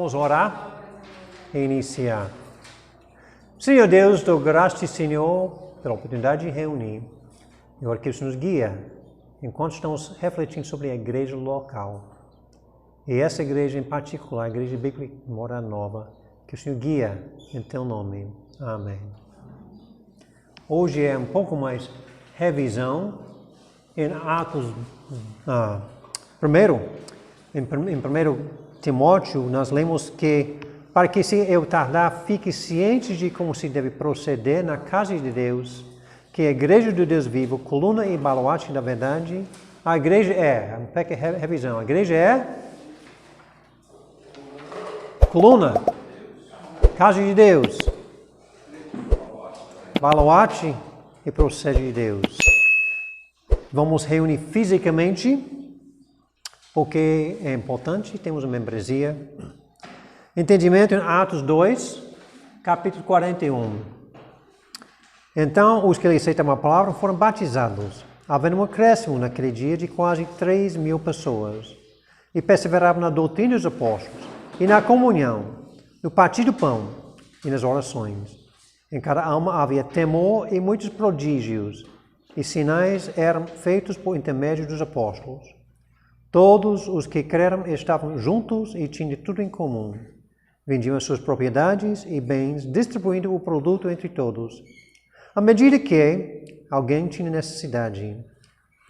Vamos orar e iniciar. Senhor Deus, dou graças, Senhor, pela oportunidade de reunir. E oro que isso nos guia enquanto estamos refletindo sobre a igreja local. E essa igreja em particular, a Igreja Bíblica Morada Nova, que o Senhor guia em Teu nome. Amém. Hoje é um pouco mais revisão em Atos. Primeiro, em 1 Timóteo, nós lemos que para que se eu tardar, fique ciente de como se deve proceder na casa de Deus, que a igreja do Deus vivo, coluna e baluarte da verdade. A igreja é, revisão, a igreja é coluna, casa de Deus, baluarte e procede de Deus. Vamos reunir fisicamente, porque é importante, temos uma membresia. Entendimento em Atos 2, capítulo 41. Então, os que aceitaram a palavra foram batizados, havendo um acréscimo naquele dia de quase 3.000 pessoas, e perseveravam na doutrina dos apóstolos, e na comunhão, no partir do pão e nas orações. Em cada alma havia temor e muitos prodígios, e sinais eram feitos por intermédio dos apóstolos. Todos os que creram estavam juntos e tinham tudo em comum. Vendiam as suas propriedades e bens, distribuindo o produto entre todos. À medida que alguém tinha necessidade,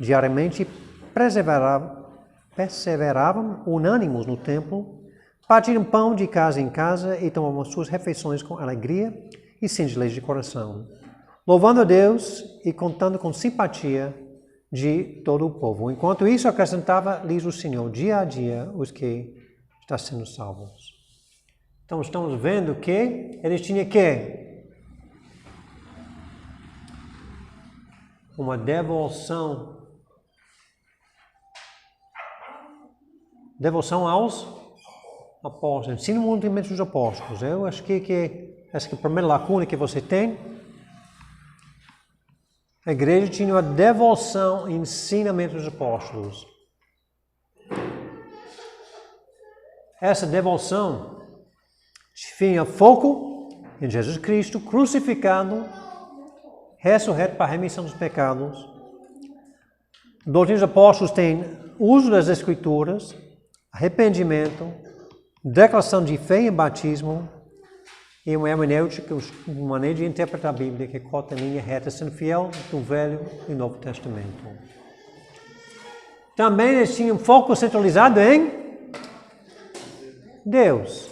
diariamente perseveravam unânimes no templo, partiram pão de casa em casa e tomavam suas refeições com alegria e singeleza de coração, louvando a Deus e contando com simpatia de todo o povo. Enquanto isso, acrescentava-lhes o Senhor dia a dia os que estão sendo salvos. Então, estamos vendo que eles tinham uma devoção aos apóstolos, ensino movimento dos apóstolos. Eu acho que essa é a primeira lacuna que você tem. A igreja tinha uma devoção ao ensinamento dos apóstolos. Essa devoção tinha foco em Jesus Cristo crucificado, ressurreto para a remissão dos pecados. A doutrina dos apóstolos tem uso das Escrituras, arrependimento, declaração de fé e batismo, e uma hermenêutica, uma maneira de interpretar a Bíblia que corta a linha reta, sendo fiel do Velho e Novo Testamento. Também eles tinham um foco centralizado em Deus,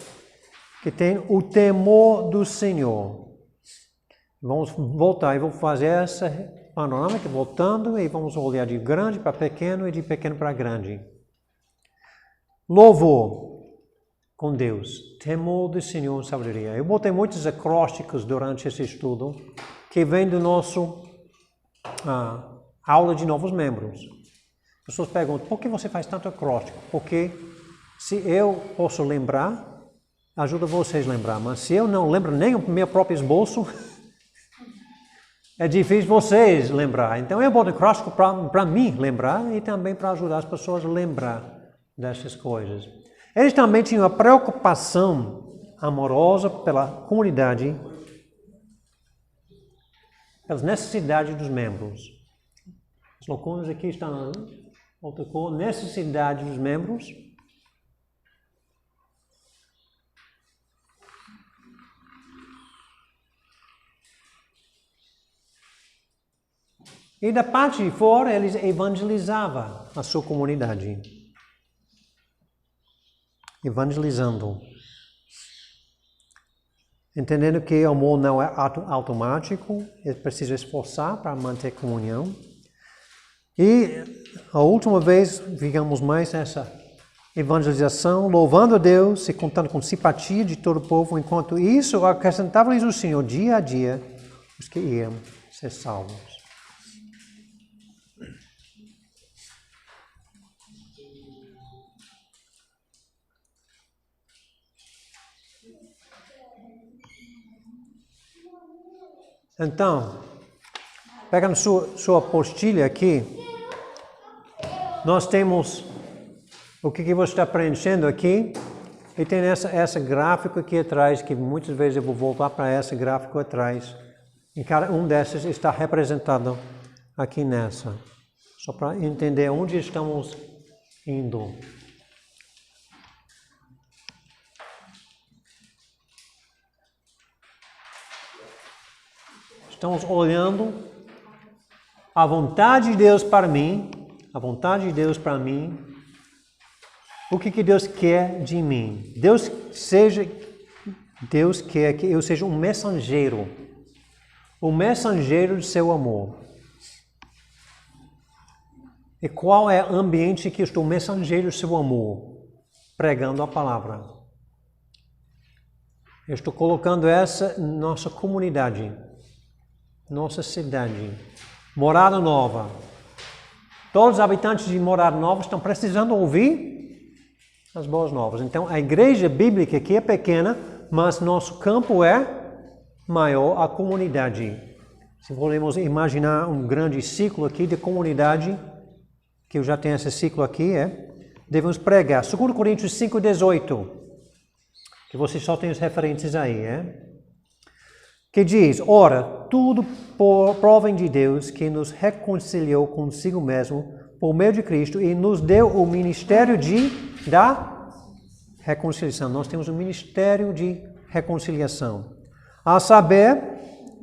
que tem o temor do Senhor. Vamos voltar e vou fazer essa panorâmica, voltando, e vamos olhar de grande para pequeno e de pequeno para grande. Louvor com Deus, temor do Senhor e sabedoria. Eu botei muitos acrósticos durante esse estudo que vem do nosso aula de novos membros. As pessoas perguntam, por que você faz tanto acróstico? Porque se eu posso lembrar, ajuda vocês a lembrar. Mas se eu não lembro nem o meu próprio esboço, é difícil vocês lembrar. Então eu boto acróstico para mim lembrar e também para ajudar as pessoas a lembrar dessas coisas. Eles também tinham uma preocupação amorosa pela comunidade, pelas necessidades dos membros. As lacunas aqui estão, outra cor, necessidade dos membros. E da parte de fora, eles evangelizavam a sua comunidade. Evangelizando. Entendendo que o amor não é automático, é preciso esforçar para manter comunhão. E a última vez, digamos mais nessa evangelização, louvando a Deus e contando com simpatia de todo o povo. Enquanto isso, acrescentava-lhes o Senhor dia a dia os que iam ser salvos. Então, pegando sua apostila aqui, nós temos o que você está preenchendo aqui, E tem essa gráfico aqui atrás, que muitas vezes eu vou voltar para esse gráfico atrás. E cada um desses está representado aqui nessa. Só para entender onde estamos indo. Estamos olhando a vontade de Deus para mim, a vontade de Deus para mim, o que Deus quer de mim. Deus quer que eu seja um mensageiro do seu amor. E qual é o ambiente que eu estou mensageiro do seu amor? Pregando a palavra. Eu estou colocando essa nossa comunidade, nossa cidade, Morada Nova. Todos os habitantes de Morada Nova estão precisando ouvir as boas novas. Então, a igreja bíblica aqui é pequena, mas nosso campo é maior, a comunidade. Se podemos imaginar um grande ciclo aqui de comunidade, que eu já tenho esse ciclo aqui, devemos pregar. 2 Coríntios 5,18, que vocês só têm as referências aí, que diz, ora, tudo provém de Deus, que nos reconciliou consigo mesmo, por meio de Cristo, e nos deu o ministério da reconciliação. Nós temos um ministério de reconciliação. A saber,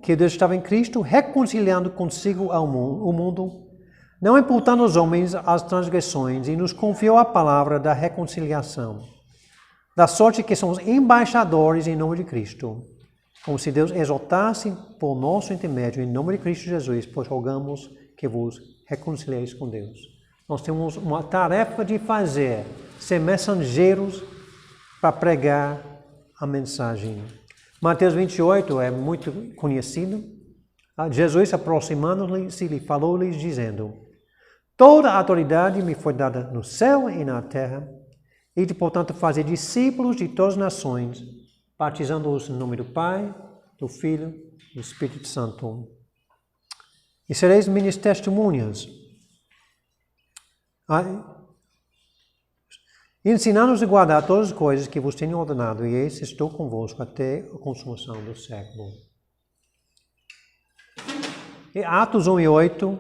que Deus estava em Cristo, reconciliando consigo o mundo, não imputando aos homens as transgressões, e nos confiou a palavra da reconciliação. Da sorte que somos embaixadores em nome de Cristo, como se Deus exaltasse por nosso intermédio em nome de Cristo Jesus, pois rogamos que vos reconcilieis com Deus. Nós temos uma tarefa de fazer, ser mensageiros para pregar a mensagem. Mateus 28 é muito conhecido. Jesus, aproximando-se, lhe falou-lhes, dizendo, toda a autoridade me foi dada no céu e na terra, e de, portanto, fazer discípulos de todas as nações, batizando-os no nome do Pai, do Filho e do Espírito Santo. E sereis minhas testemunhas, ensinando-os a guardar todas as coisas que vos tenho ordenado, e eis estou convosco até a consumação do século. E Atos 1:8,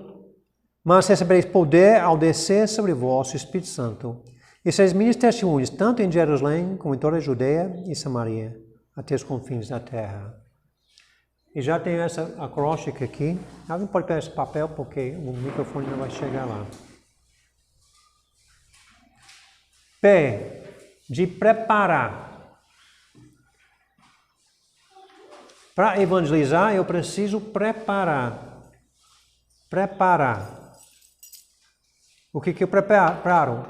mas recebereis poder ao descer sobre vós o Espírito Santo, e sereis minhas testemunhas, tanto em Jerusalém como em toda a Judeia e Samaria, até os confins da terra. E já tenho essa acróstica aqui. Alguém pode pegar esse papel, porque o microfone não vai chegar lá. P, de preparar. Para evangelizar, eu preciso preparar. Preparar. O que eu preparo?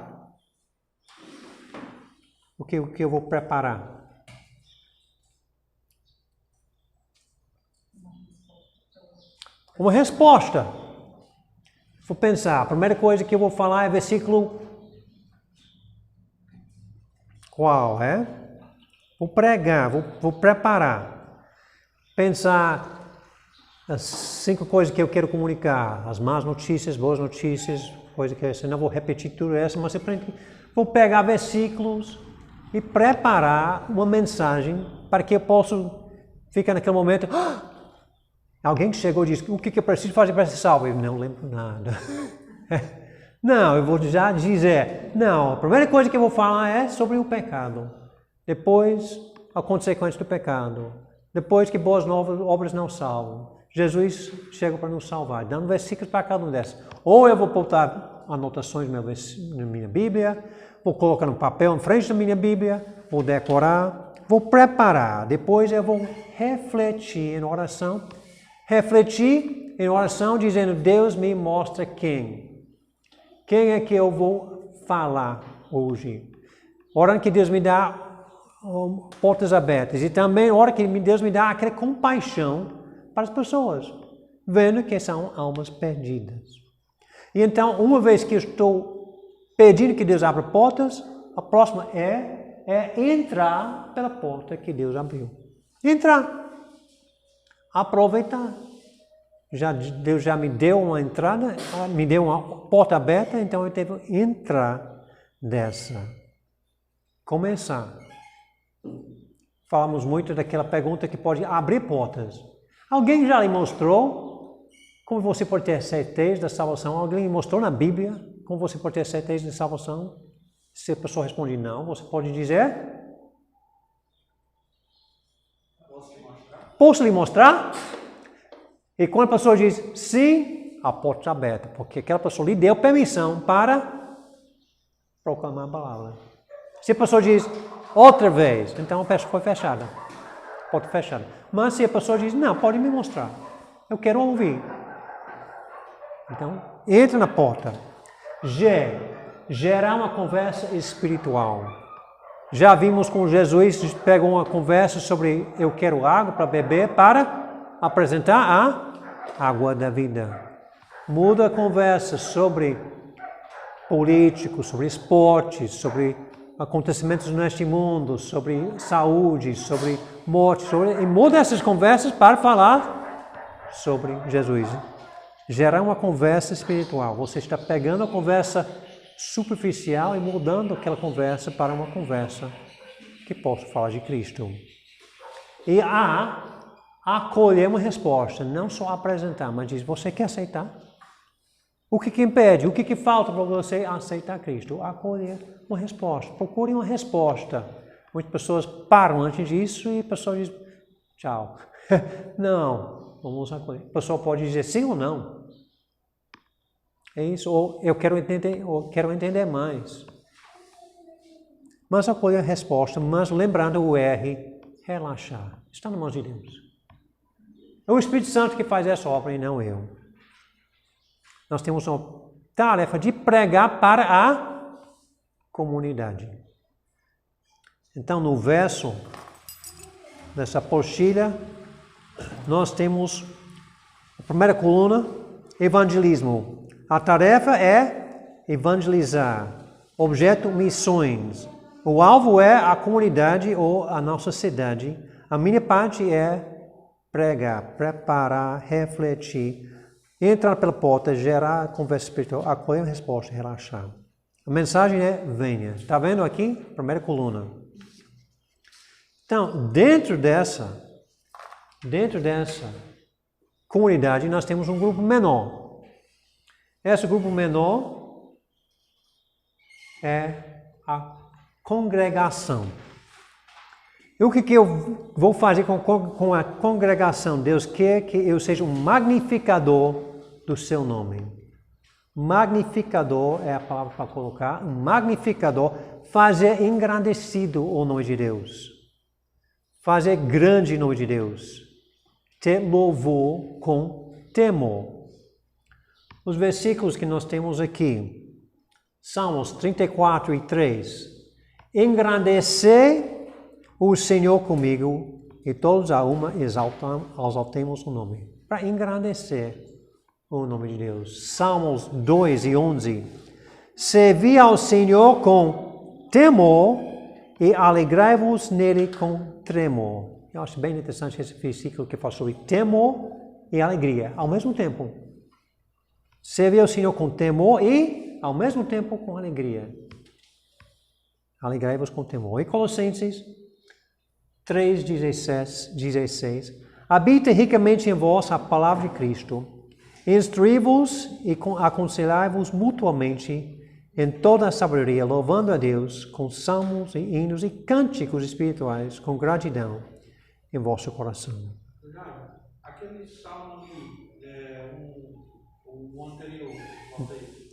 O que eu vou preparar? Uma resposta. Vou pensar, a primeira coisa que eu vou falar é versículo qual, Vou pregar, vou preparar. Pensar as 5 coisas que eu quero comunicar, as más notícias, boas notícias, coisa que eu não vou repetir tudo isso, mas vou pegar versículos e preparar uma mensagem para que eu possa ficar naquele momento. Alguém que chegou e disse, o que eu preciso fazer para ser salvo? Eu não lembro nada. Não, eu vou já dizer, não, a primeira coisa que eu vou falar é sobre o pecado. Depois, a consequência do pecado. Depois que boas novas obras não salvam. Jesus chega para nos salvar, dando versículos para cada um desses. Ou eu vou botar anotações na minha Bíblia, vou colocar no papel em frente da minha Bíblia, vou decorar, vou preparar. Depois eu vou refletir em oração. Refletir em oração dizendo, Deus me mostra quem. Quem é que eu vou falar hoje? Orando que Deus me dá portas abertas. E também ora que Deus me dá aquela compaixão para as pessoas. Vendo que são almas perdidas. E então, uma vez que eu estou pedindo que Deus abra portas, a próxima é entrar pela porta que Deus abriu. Entrar. Aproveitar. Deus já me deu uma entrada, me deu uma porta aberta, então eu devo entrar dessa. Começar. Falamos muito daquela pergunta que pode abrir portas. Alguém já lhe mostrou como você pode ter certeza da salvação? Alguém lhe mostrou na Bíblia como você pode ter certeza da salvação? Se a pessoa responde não, você pode dizer... Posso lhe mostrar? E quando a pessoa diz sim, a porta está aberta, porque aquela pessoa lhe deu permissão para proclamar a palavra. Se a pessoa diz outra vez, então a pessoa foi fechada. Porta fechada. Mas se a pessoa diz, não, pode me mostrar. Eu quero ouvir. Então, entra na porta. Gerar uma conversa espiritual. Já vimos com Jesus, pegou uma conversa sobre eu quero água para beber para apresentar a água da vida. Muda a conversa sobre políticos, sobre esportes, sobre acontecimentos neste mundo, sobre saúde, sobre morte, e muda essas conversas para falar sobre Jesus. Gerar uma conversa espiritual. Você está pegando a conversa superficial e mudando aquela conversa para uma conversa que possa falar de Cristo. E acolher uma resposta, não só apresentar, mas diz, você quer aceitar? O que impede? O que falta para você aceitar Cristo? Acolher uma resposta. Procure uma resposta. Muitas pessoas param antes disso e a pessoa diz, tchau. Não, vamos acolher. A pessoa pode dizer sim ou não. É isso, ou eu quero entender mais. Mas acolher a resposta, mas lembrando o R, relaxar. Está nas mãos de Deus. É o Espírito Santo que faz essa obra e não eu. Nós temos uma tarefa de pregar para a comunidade. Então, no verso dessa apostila, nós temos a primeira coluna, evangelismo. A tarefa é evangelizar. Objeto, missões. O alvo é a comunidade ou a nossa cidade. A minha parte é pregar, preparar, refletir, entrar pela porta, gerar conversa espiritual, acolher a resposta, relaxar. A mensagem é, venha. Está vendo aqui? Primeira coluna. Então, dentro dessa comunidade, nós temos um grupo menor. Esse grupo menor é a congregação. E o que eu vou fazer com a congregação? Deus quer que eu seja um magnificador do seu nome. Magnificador é a palavra para colocar. Um magnificador, fazer engrandecido o nome de Deus. Fazer grande o nome de Deus. Ter louvor com temor. Os versículos que nós temos aqui. Salmos 34 e 3. Engrandecer o Senhor comigo e todos a uma exaltemos o nome. Para engrandecer o nome de Deus. Salmos 2 e 11. Servi ao Senhor com temor e alegrai-vos nele com tremor. Eu acho bem interessante esse versículo que fala sobre temor e alegria ao mesmo tempo. Servir ao Senhor com temor e ao mesmo tempo com alegria. Alegrai-vos com temor. E Colossenses 3:16. Habita ricamente em vós a palavra de Cristo. Instrui-vos e aconselhai-vos mutuamente em toda a sabedoria, louvando a Deus com salmos e hinos e cânticos espirituais, com gratidão em vosso coração. Aquele salmo o anterior.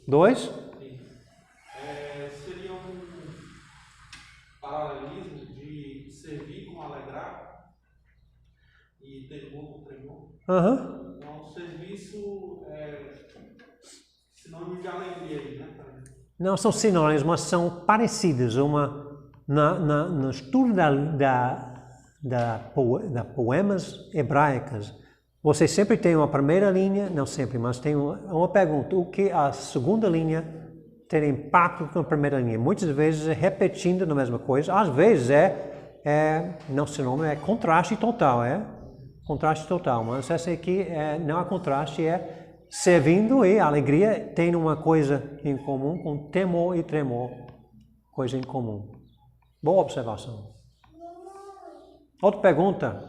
2? Seria um paralelismo de servir com alegrar e temor com tremor. Então, o serviço é sinônimo de alegria aí, né? Não são sinônimos, mas são parecidos. No estudo da poemas hebraicas, você sempre tem uma primeira linha, não sempre, mas tem uma pergunta. O que a segunda linha tem impacto com a primeira linha? Muitas vezes é repetindo a mesma coisa, às vezes não sinônimo, é contraste total, contraste total. Mas essa aqui não é contraste, é servindo e alegria tem uma coisa em comum com temor e tremor, coisa em comum. Boa observação. Outra pergunta.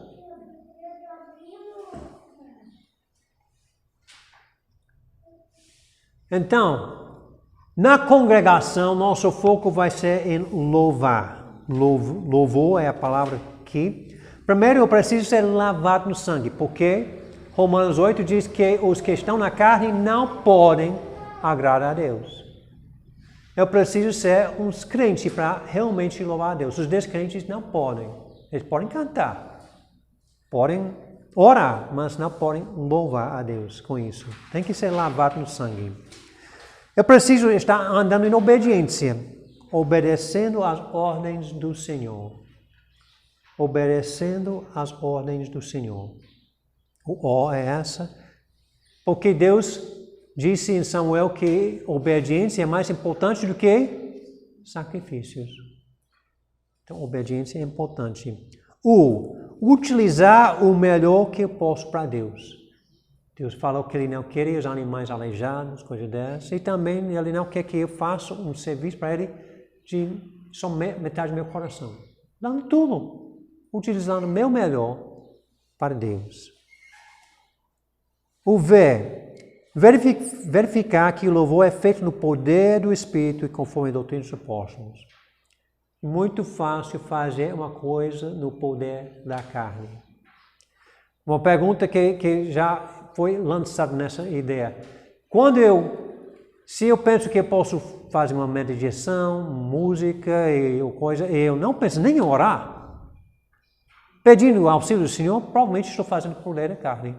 Então, na congregação, nosso foco vai ser em louvar. Louvor é a palavra aqui. Primeiro, eu preciso ser lavado no sangue, porque Romanos 8 diz que os que estão na carne não podem agradar a Deus. Eu preciso ser uns crentes para realmente louvar a Deus. Os descrentes não podem. Eles podem cantar, podem orar, mas não podem louvar a Deus com isso. Tem que ser lavado no sangue. Eu preciso estar andando em obediência, obedecendo às ordens do Senhor. Obedecendo às ordens do Senhor. O ó é essa, porque Deus disse em Samuel que obediência é mais importante do que sacrifícios. Então, obediência é importante. Utilizar o melhor que eu posso para Deus. Deus falou que Ele não queria os animais aleijados, coisas dessas. E também Ele não quer que eu faça um serviço para Ele de só metade do meu coração. Dando tudo. Utilizando o meu melhor para Deus. O verificar que o louvor é feito no poder do Espírito e conforme a doutrina dos apóstolos. Muito fácil fazer uma coisa no poder da carne. Uma pergunta que já foi lançada nessa ideia. Se eu penso que eu posso fazer uma meditação, música e coisa, eu não penso nem em orar, pedindo o auxílio do Senhor, provavelmente estou fazendo o poder da carne.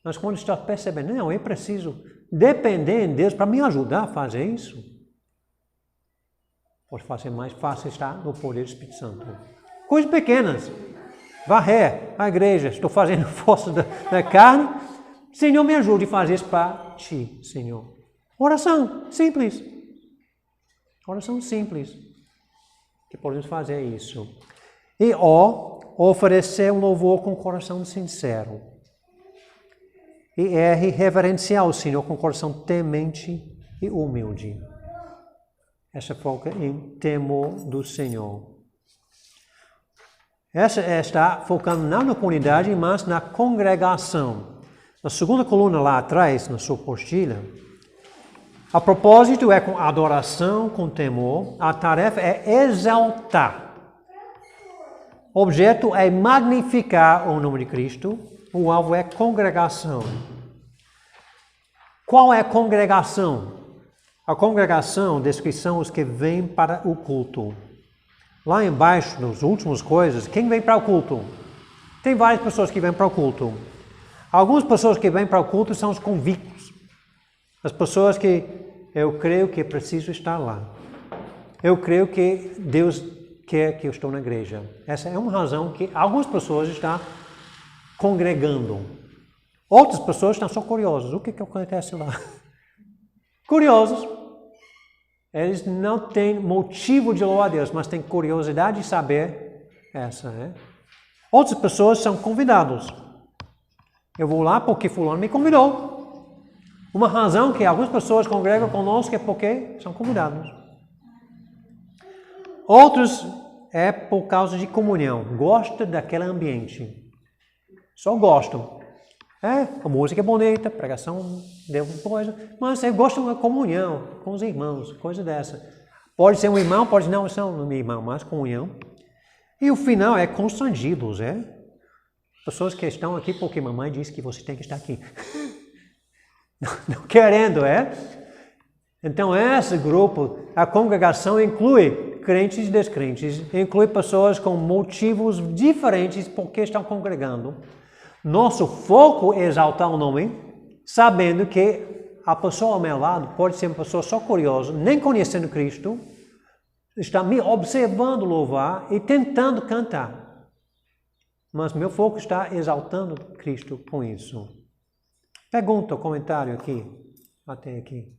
Mas quando está percebendo, não, eu preciso depender de Deus para me ajudar a fazer isso. Pode fazer mais fácil estar no poder do Espírito Santo. Coisas pequenas. Varrer a igreja, estou fazendo força da carne. Senhor, me ajude a fazer isso para Ti, Senhor. Oração simples. Oração simples. Que podemos fazer isso. E oferecer um louvor com coração sincero. E reverenciar o Senhor com coração temente e humilde. Essa foca em temor do Senhor. Essa está focando não na comunidade, mas na congregação. Na segunda coluna lá atrás, na sua apostila, a propósito é com adoração, com temor. A tarefa é exaltar. O objeto é magnificar o nome de Cristo. O alvo é congregação. Qual é a congregação? A congregação, descrição, os que vêm para o culto. Lá embaixo, nas últimas coisas, quem vem para o culto? Tem várias pessoas que vêm para o culto. Algumas pessoas que vêm para o culto são os convictos. As pessoas que eu creio que preciso estar lá. Eu creio que Deus quer que eu estou na igreja. Essa é uma razão que algumas pessoas estão congregando. Outras pessoas estão só curiosas. O que acontece lá? Curiosos. Eles não têm motivo de louvar a Deus, mas têm curiosidade de saber essa, né? Outras pessoas são convidados. Eu vou lá porque fulano me convidou. Uma razão que algumas pessoas congregam conosco é porque são convidados. Outros é por causa de comunhão. Gosta daquele ambiente. Só gostam. A música é bonita, a pregação deu coisa, mas você gosta de uma comunhão com os irmãos, coisa dessa. Pode ser um irmão, pode não ser um irmão, mas comunhão. E o final é constrangidos, Pessoas que estão aqui porque mamãe disse que você tem que estar aqui. Não querendo, Então, esse grupo, a congregação inclui crentes e descrentes, inclui pessoas com motivos diferentes porque estão congregando. Nosso foco é exaltar o nome, sabendo que a pessoa ao meu lado pode ser uma pessoa só curiosa, nem conhecendo Cristo, está me observando louvar e tentando cantar. Mas meu foco está exaltando Cristo com isso. Pergunta, comentário aqui, até aqui.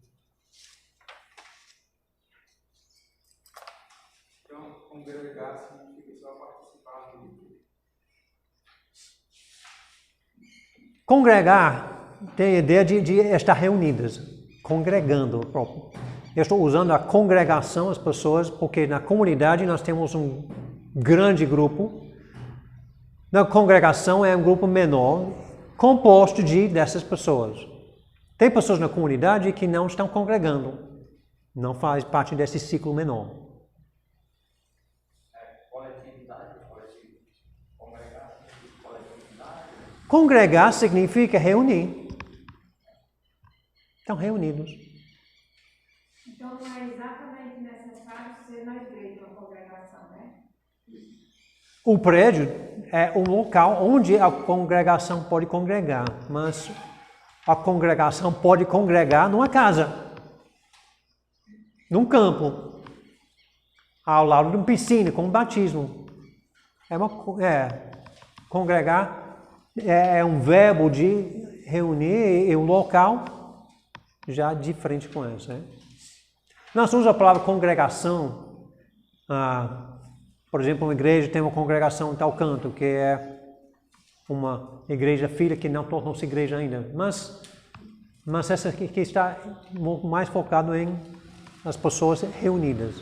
Então, congregar significa só participar do grupo. Congregar tem a ideia de estar reunidas, congregando. Eu estou usando a congregação, as pessoas, porque na comunidade nós temos grande grupo. Na congregação é um grupo menor, composto dessas pessoas. Tem pessoas na comunidade que não estão congregando, não faz parte desse ciclo menor. Congregar significa reunir. Estão reunidos. Então não é exatamente necessário ser na igreja uma congregação, né? O prédio é um local onde a congregação pode congregar, mas a congregação pode congregar numa casa, num campo, ao lado de uma piscina, com um batismo. Congregar é um verbo de reunir um local já diferente com essa. Né? Nós usamos a palavra congregação. Por exemplo, uma igreja tem uma congregação em tal canto, que é uma igreja filha que não tornou-se igreja ainda. Mas essa aqui está mais focado em as pessoas reunidas.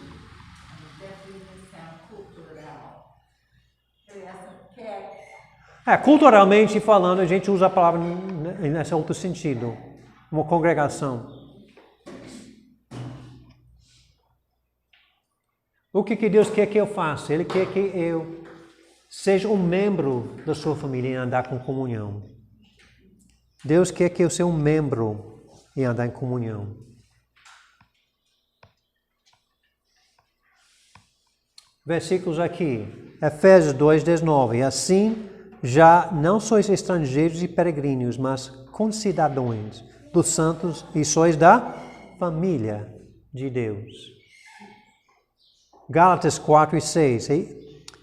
Culturalmente falando, a gente usa a palavra nesse outro sentido. Uma congregação. O que Deus quer que eu faça? Ele quer que eu seja um membro da sua família e andar com comunhão. Deus quer que eu seja um membro e andar em comunhão. Versículos aqui. Efésios 2:19. Assim, já não sois estrangeiros e peregrinos, mas concidadãos dos santos e sois da família de Deus. Gálatas 4:6.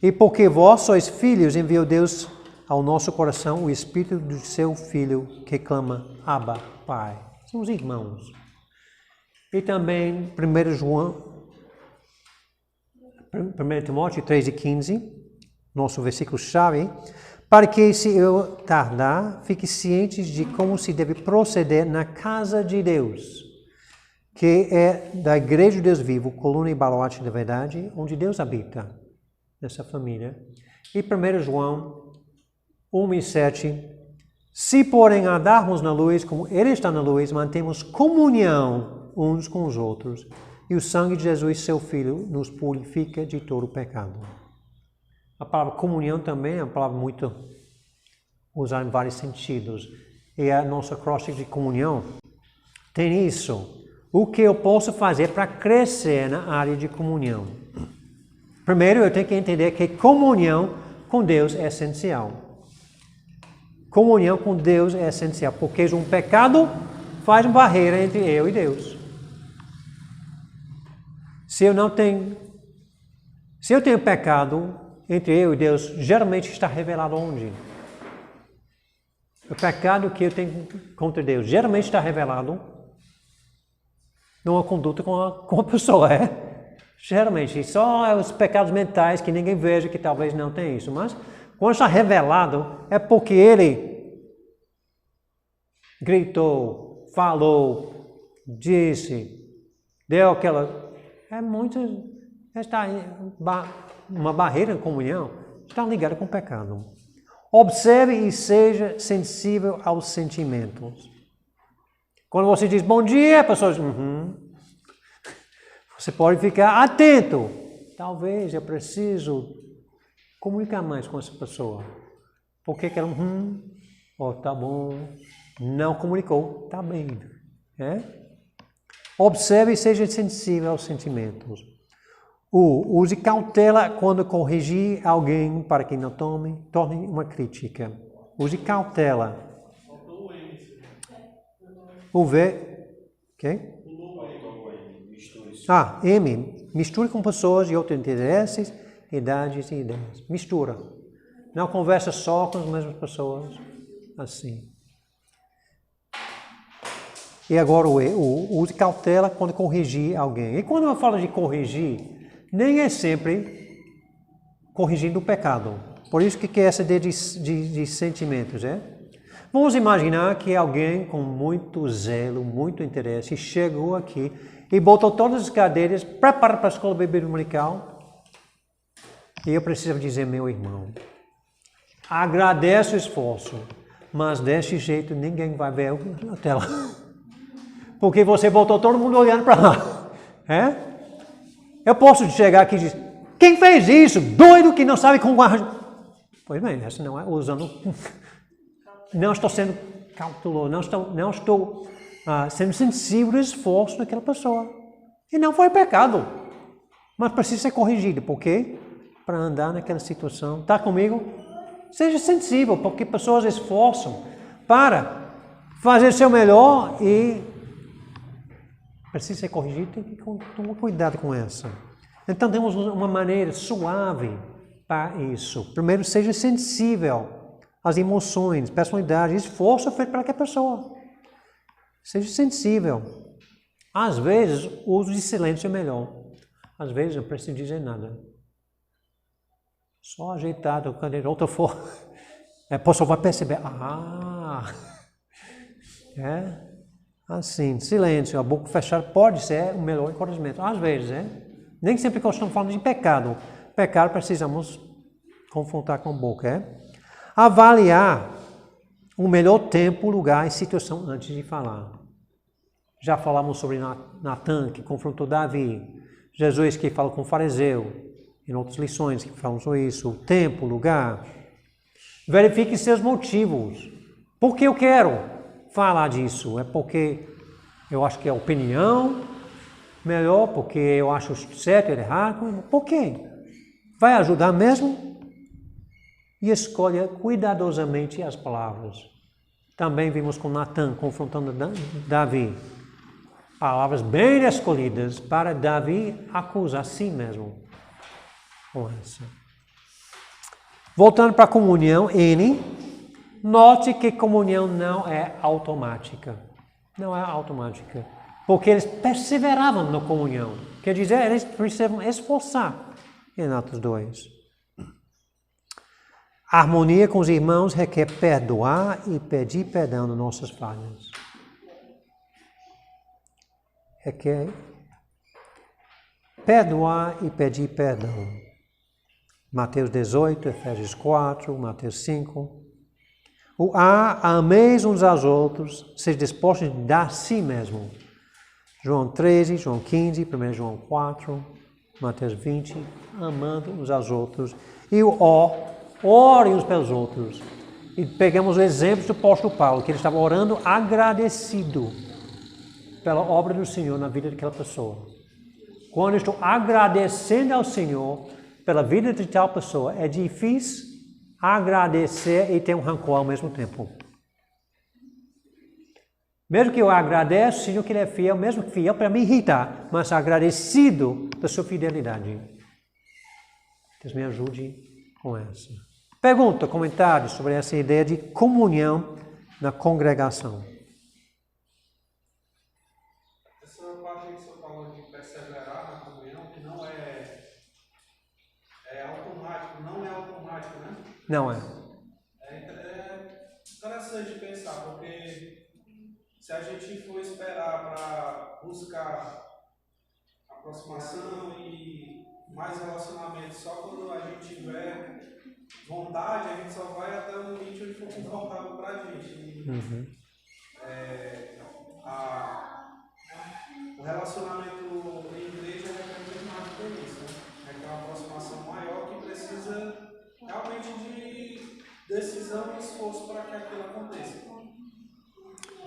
E porque vós sois filhos, enviou Deus ao nosso coração o Espírito do seu Filho que clama, Abba, Pai. São os irmãos. E também 1 Timóteo 3:15, nosso versículo-chave, para que, se eu tardar, fique cientes de como se deve proceder na casa de Deus, que é da igreja de Deus vivo, coluna e baluarte da verdade, onde Deus habita, nessa família. E 1 João 1:7, se porém andarmos na luz, como Ele está na luz, mantemos comunhão uns com os outros, e o sangue de Jesus, seu Filho, nos purifica de todo o pecado. A palavra comunhão também é uma palavra muito usada em vários sentidos. E a nossa acróstico de comunhão tem isso. O que eu posso fazer para crescer na área de comunhão? Primeiro, eu tenho que entender que comunhão com Deus é essencial. Comunhão com Deus é essencial, porque um pecado faz uma barreira entre eu e Deus. Se eu tenho pecado entre eu e Deus, geralmente está revelado onde? O pecado que eu tenho contra Deus geralmente está revelado numa conduta com a pessoa, Geralmente, só os pecados mentais que ninguém veja que talvez não tenha isso, mas quando está revelado é porque ele gritou, falou, disse, deu aquela... Está uma barreira em comunhão, está ligada com o pecado. Observe e seja sensível aos sentimentos. Quando você diz bom dia, a pessoa diz, Você pode ficar atento. Talvez eu preciso comunicar mais com essa pessoa. Por que ela, tá bom, não comunicou, tá bem. Observe e seja sensível aos sentimentos. Use cautela quando corrigir alguém para que não torne uma crítica. Use cautela. O V. Ok? M. Misture com pessoas de outros interesses, idades e ideias. Mistura. Não conversa só com as mesmas pessoas. Assim. E agora o E. Use cautela quando corrigir alguém. E quando eu falo de corrigir, nem é sempre corrigindo o pecado. Por isso que é essa ideia de sentimentos, Vamos imaginar que alguém com muito zelo, muito interesse, chegou aqui e botou todas as cadeiras, preparado para a escola bíblica dominical. E eu preciso dizer, meu irmão, agradeço o esforço, mas desse jeito ninguém vai ver a tela. Porque você botou todo mundo olhando para lá. É? Eu posso chegar aqui e dizer, quem fez isso? Doido que não sabe como guardar. Pois bem, essa não é usando... Não estou sendo cauteloso, não estou sendo sensível ao esforço daquela pessoa. E não foi pecado. Mas precisa ser corrigido. Por quê? Para andar naquela situação. Está comigo? Seja sensível, porque pessoas esforçam para fazer o seu melhor e precisa ser corrigido. Tem que tomar cuidado com essa. Então temos uma maneira suave para isso. Primeiro, seja sensível às emoções, personalidade, esforço feito para aquela pessoa. Seja sensível. Às vezes, o uso de silêncio é melhor. Às vezes, não preciso dizer nada. Só ajeitado, quando de outra forma, a pessoa vai perceber. Assim, silêncio, a boca fechada pode ser o melhor encorajamento. Às vezes, nem sempre que nós estamos falando de pecado. Pecado precisamos confrontar com a boca, Avaliar o melhor tempo, lugar e situação antes de falar. Já falamos sobre Natan, que confrontou Davi. Jesus, que fala com o fariseu. Em outras lições que falamos sobre isso. O tempo, lugar. Verifique seus motivos. Por que eu quero falar disso? É porque eu acho que é opinião melhor, porque eu acho certo e errado. Por quê? Vai ajudar mesmo? E escolha cuidadosamente as palavras. Também vimos com Natan confrontando Davi. Palavras bem escolhidas para Davi acusar a si mesmo. Com essa. Voltando para a comunhão, note que comunhão não é automática. Não é automática. Porque eles perseveravam na comunhão. Quer dizer, eles precisavam esforçar. Em Atos 2. A harmonia com os irmãos requer perdoar e pedir perdão das nossas falhas. Requer perdoar e pedir perdão. Mateus 18, Efésios 4, Mateus 5. Ameis uns aos outros, seja dispostos a dar a si mesmo. João 13, João 15, 1 João 4, Mateus 20, amando uns aos outros. E ore uns pelos outros. E pegamos o exemplo do apóstolo Paulo, que ele estava orando agradecido pela obra do Senhor na vida daquela pessoa. Quando eu estou agradecendo ao Senhor pela vida de tal pessoa, é difícil agradecer e ter um rancor ao mesmo tempo. Mesmo que eu agradeço, o Senhor que Ele é fiel, mesmo que fiel para me irritar, mas agradecido da sua fidelidade. Deus me ajude com essa. Pergunta, comentários sobre essa ideia de comunhão na congregação. Essa parte que você falou de perseverar na comunhão, que não é automático, não é automático, né? Não é. É interessante pensar, porque se a gente for esperar para buscar aproximação e mais relacionamento só quando a gente tiver vontade, a gente só vai até o limite onde for confortável para a gente. O relacionamento em igreja é muito mais do que isso, né? É uma aproximação maior que precisa realmente de decisão e esforço para que aquilo aconteça.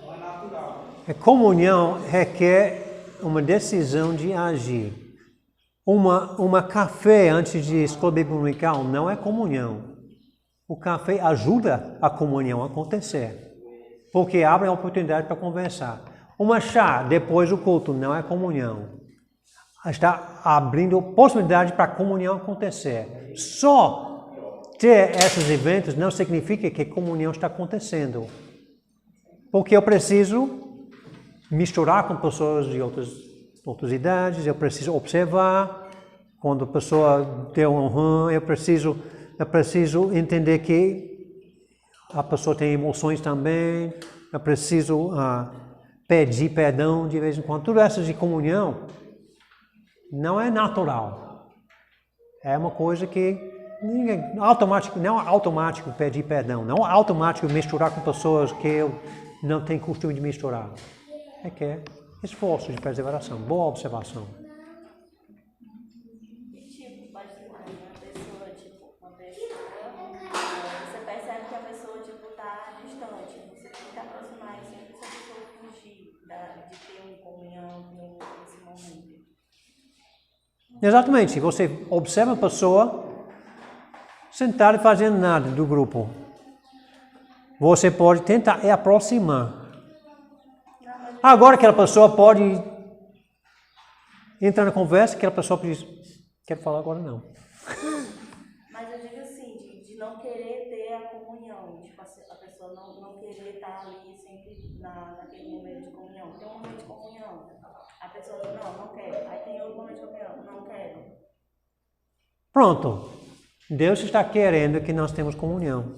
Não é natural. A comunhão requer uma decisão de agir. Uma café antes de escola bíblica dominical não é comunhão. O café ajuda a comunhão a acontecer, porque abre a oportunidade para conversar. Uma chá depois do culto não é comunhão. Está abrindo possibilidade para a comunhão acontecer. Só ter esses eventos não significa que a comunhão está acontecendo. Porque eu preciso misturar com pessoas de outras idades, eu preciso observar quando a pessoa deu eu preciso entender que a pessoa tem emoções também, eu preciso pedir perdão de vez em quando. Tudo isso de comunhão não é natural. É uma coisa que não é automático pedir perdão, não é automático misturar com pessoas que eu não tenho costume de misturar. É que é esforço de perseveração, boa observação. Tipo, pode ser uma pessoa, você percebe que a pessoa, tá distante, você tem que aproximar e sempre essa pessoa fugir de ter uma comunhão nesse momento. Exatamente, você observa a pessoa sentada e fazendo nada do grupo. Você pode tentar aproximar. Agora aquela pessoa pode entrar na conversa, aquela pessoa diz, quero falar agora não. Mas eu digo assim, de não querer ter a comunhão, tipo, a pessoa não querer estar ali sempre naquele momento de comunhão. Tem um momento de comunhão, a pessoa diz, não quero. Aí tem outro momento de comunhão, não quero. Pronto. Deus está querendo que nós tenhamos comunhão.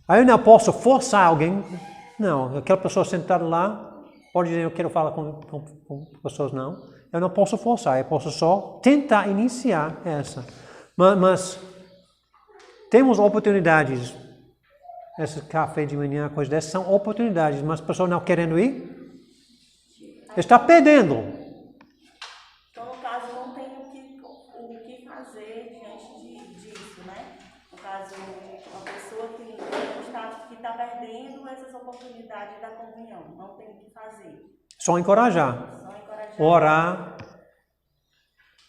Aí eu não posso forçar alguém. Não, aquela pessoa sentada lá pode dizer, eu quero falar com pessoas, não. Eu não posso forçar, eu posso só tentar iniciar essa. Mas temos oportunidades. Esse café de manhã, coisas dessas, são oportunidades, mas a pessoa não querendo ir, está perdendo. Então, no caso, não tem o que fazer diante disso, né? No caso, uma pessoa que está perdendo essas oportunidades da comunhão, não tem o que fazer. Só encorajar. Orar,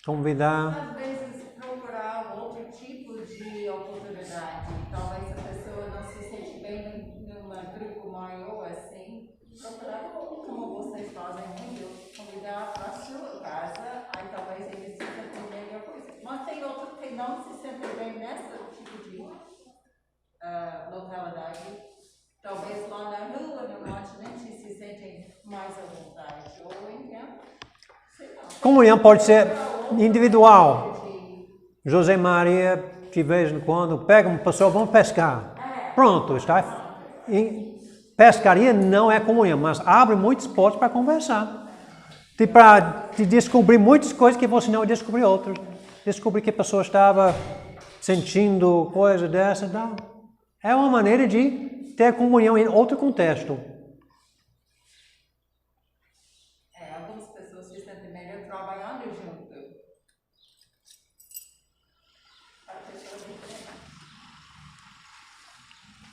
convidar. Às vezes procurar outro tipo de oportunidade. Talvez a pessoa não se sente bem num grupo maior assim. Procurar como vocês fazem muito, convidar para a sua casa, aí talvez eles se sentem melhor coisa. Mas tem outros que não se sentem bem nessa tipo de localidade. Talvez lá na rua, no continente, se sentem mais à vontade. Ou então, sei lá. Comunhão pode ser individual. José Maria, de vez em quando, pega uma pessoa, vamos pescar. Pronto, está. Pescaria não é comunhão, mas abre muitos portas para conversar. Para descobrir muitas coisas que você não descobriu outras. Descobrir que a pessoa estava sentindo coisa dessa. Não. É uma maneira de ter comunhão em outro contexto. Algumas pessoas se sentem melhor trabalhando junto.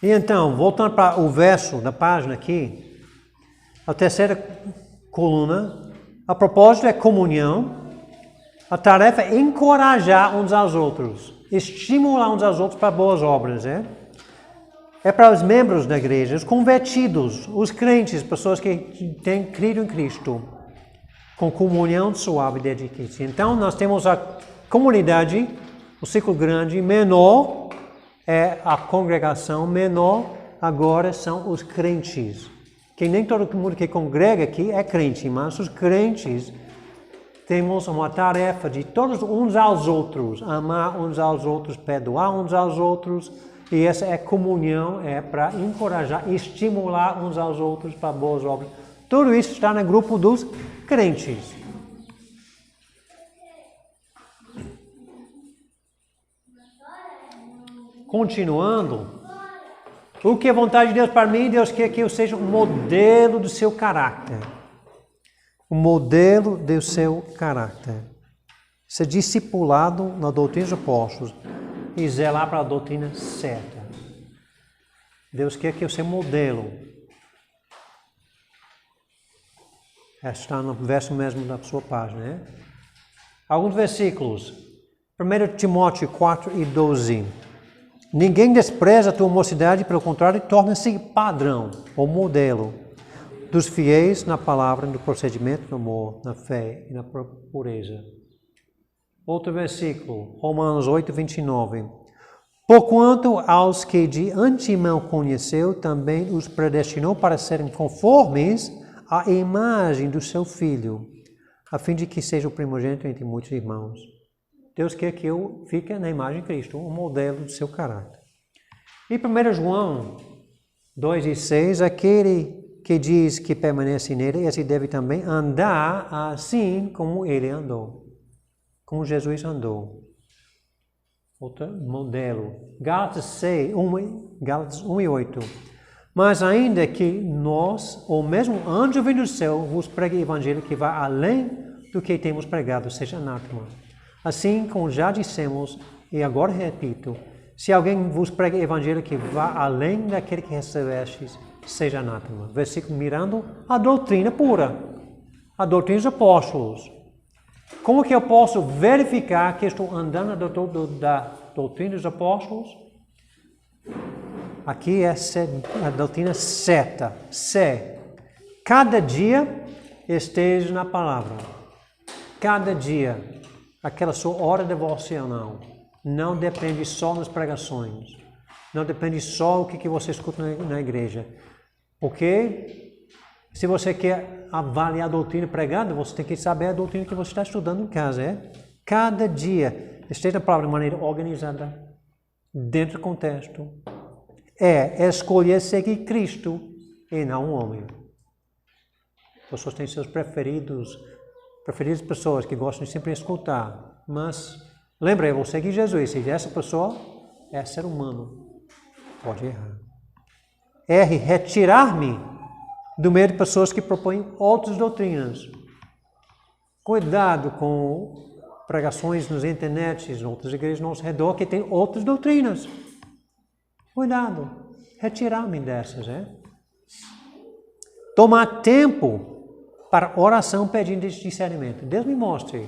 E então, voltando para o verso da página aqui, a terceira coluna, a propósito é comunhão, a tarefa é encorajar uns aos outros, estimular uns aos outros para boas obras, É para os membros da igreja, os convertidos, os crentes, pessoas que têm crido em Cristo, com comunhão suave e dedicada. Então, nós temos a comunidade, o ciclo grande, menor é a congregação, menor agora são os crentes. Que nem todo mundo que congrega aqui é crente, mas os crentes temos uma tarefa de todos uns aos outros, amar uns aos outros, perdoar uns aos outros. E essa é comunhão, é para encorajar, estimular uns aos outros para boas obras. Tudo isso está no grupo dos crentes. Continuando, o que é vontade de Deus para mim? Deus quer que eu seja um modelo do seu caráter. Um modelo do seu caráter. Ser discipulado na doutrina dos apóstolos e zelar para a doutrina certa. Deus quer que eu seja modelo. Está no verso mesmo da sua página, Alguns versículos. 1 Timóteo 4 e 12. Ninguém despreza a tua mocidade, pelo contrário, torna-se padrão ou modelo dos fiéis na palavra, no procedimento, no amor, na fé e na pureza. Outro versículo, Romanos 8, 29. Porquanto aos que de antemão conheceu, também os predestinou para serem conformes à imagem do seu Filho, a fim de que seja o primogênito entre muitos irmãos. Deus quer que eu fique na imagem de Cristo, um modelo do seu caráter. E 1 João 2 e 6, aquele que diz que permanece nele, esse deve também andar assim como ele andou. como Jesus andou. Outro modelo. Gálatas 1:8. Mas ainda que nós, ou mesmo anjo vindo do céu, vos pregue o evangelho que vai além do que temos pregado, seja anátema. Assim como já dissemos, e agora repito, se alguém vos prega o evangelho que vai além daquele que recebestes, seja anátema. Versículo mirando a doutrina pura, a doutrina dos apóstolos. Como que eu posso verificar que estou andando da doutrina dos apóstolos? Aqui é a doutrina certa. Cada dia esteja na palavra. Cada dia. Aquela sua hora devocional. Não depende só das pregações. Não depende só do que você escuta na igreja. Porque se você quer avaliar a doutrina pregada, você tem que saber a doutrina que você está estudando em casa. Cada dia esteja na palavra de maneira organizada, dentro do contexto. Escolher seguir Cristo e não um homem. As pessoas têm seus preferidas pessoas que gostam de sempre escutar. Mas, lembre, eu vou seguir Jesus. Se essa pessoa é ser humano, pode errar. Retirar-me do meio de pessoas que propõem outras doutrinas. Cuidado com pregações nas internets, em outras igrejas ao nosso redor que tem outras doutrinas. Cuidado. Retirar-me dessas, Tomar tempo para oração pedindo discernimento. Deus me mostre.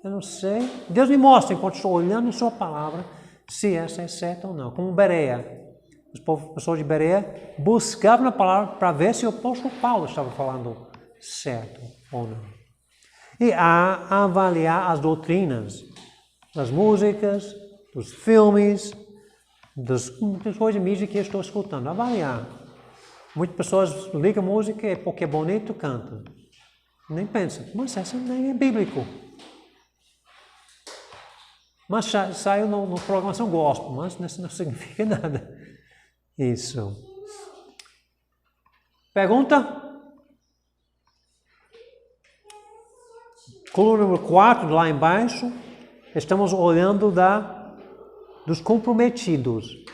Eu não sei. Deus me mostre, enquanto estou olhando sua palavra, se essa é certa ou não. Como Bereia. Os pessoas de Bereia buscavam na palavra para ver se o apóstolo Paulo estava falando certo ou não. E a avaliar as doutrinas, das músicas, dos filmes, das coisas de mídia que eu estou escutando. Avaliar. Muitas pessoas ligam música e porque é bonito cantam. Nem pensam, mas essa nem é bíblico. Mas saiu na programação gospel, mas isso não significa nada. Isso. Pergunta? Coluna número 4, lá embaixo, estamos olhando dos comprometidos.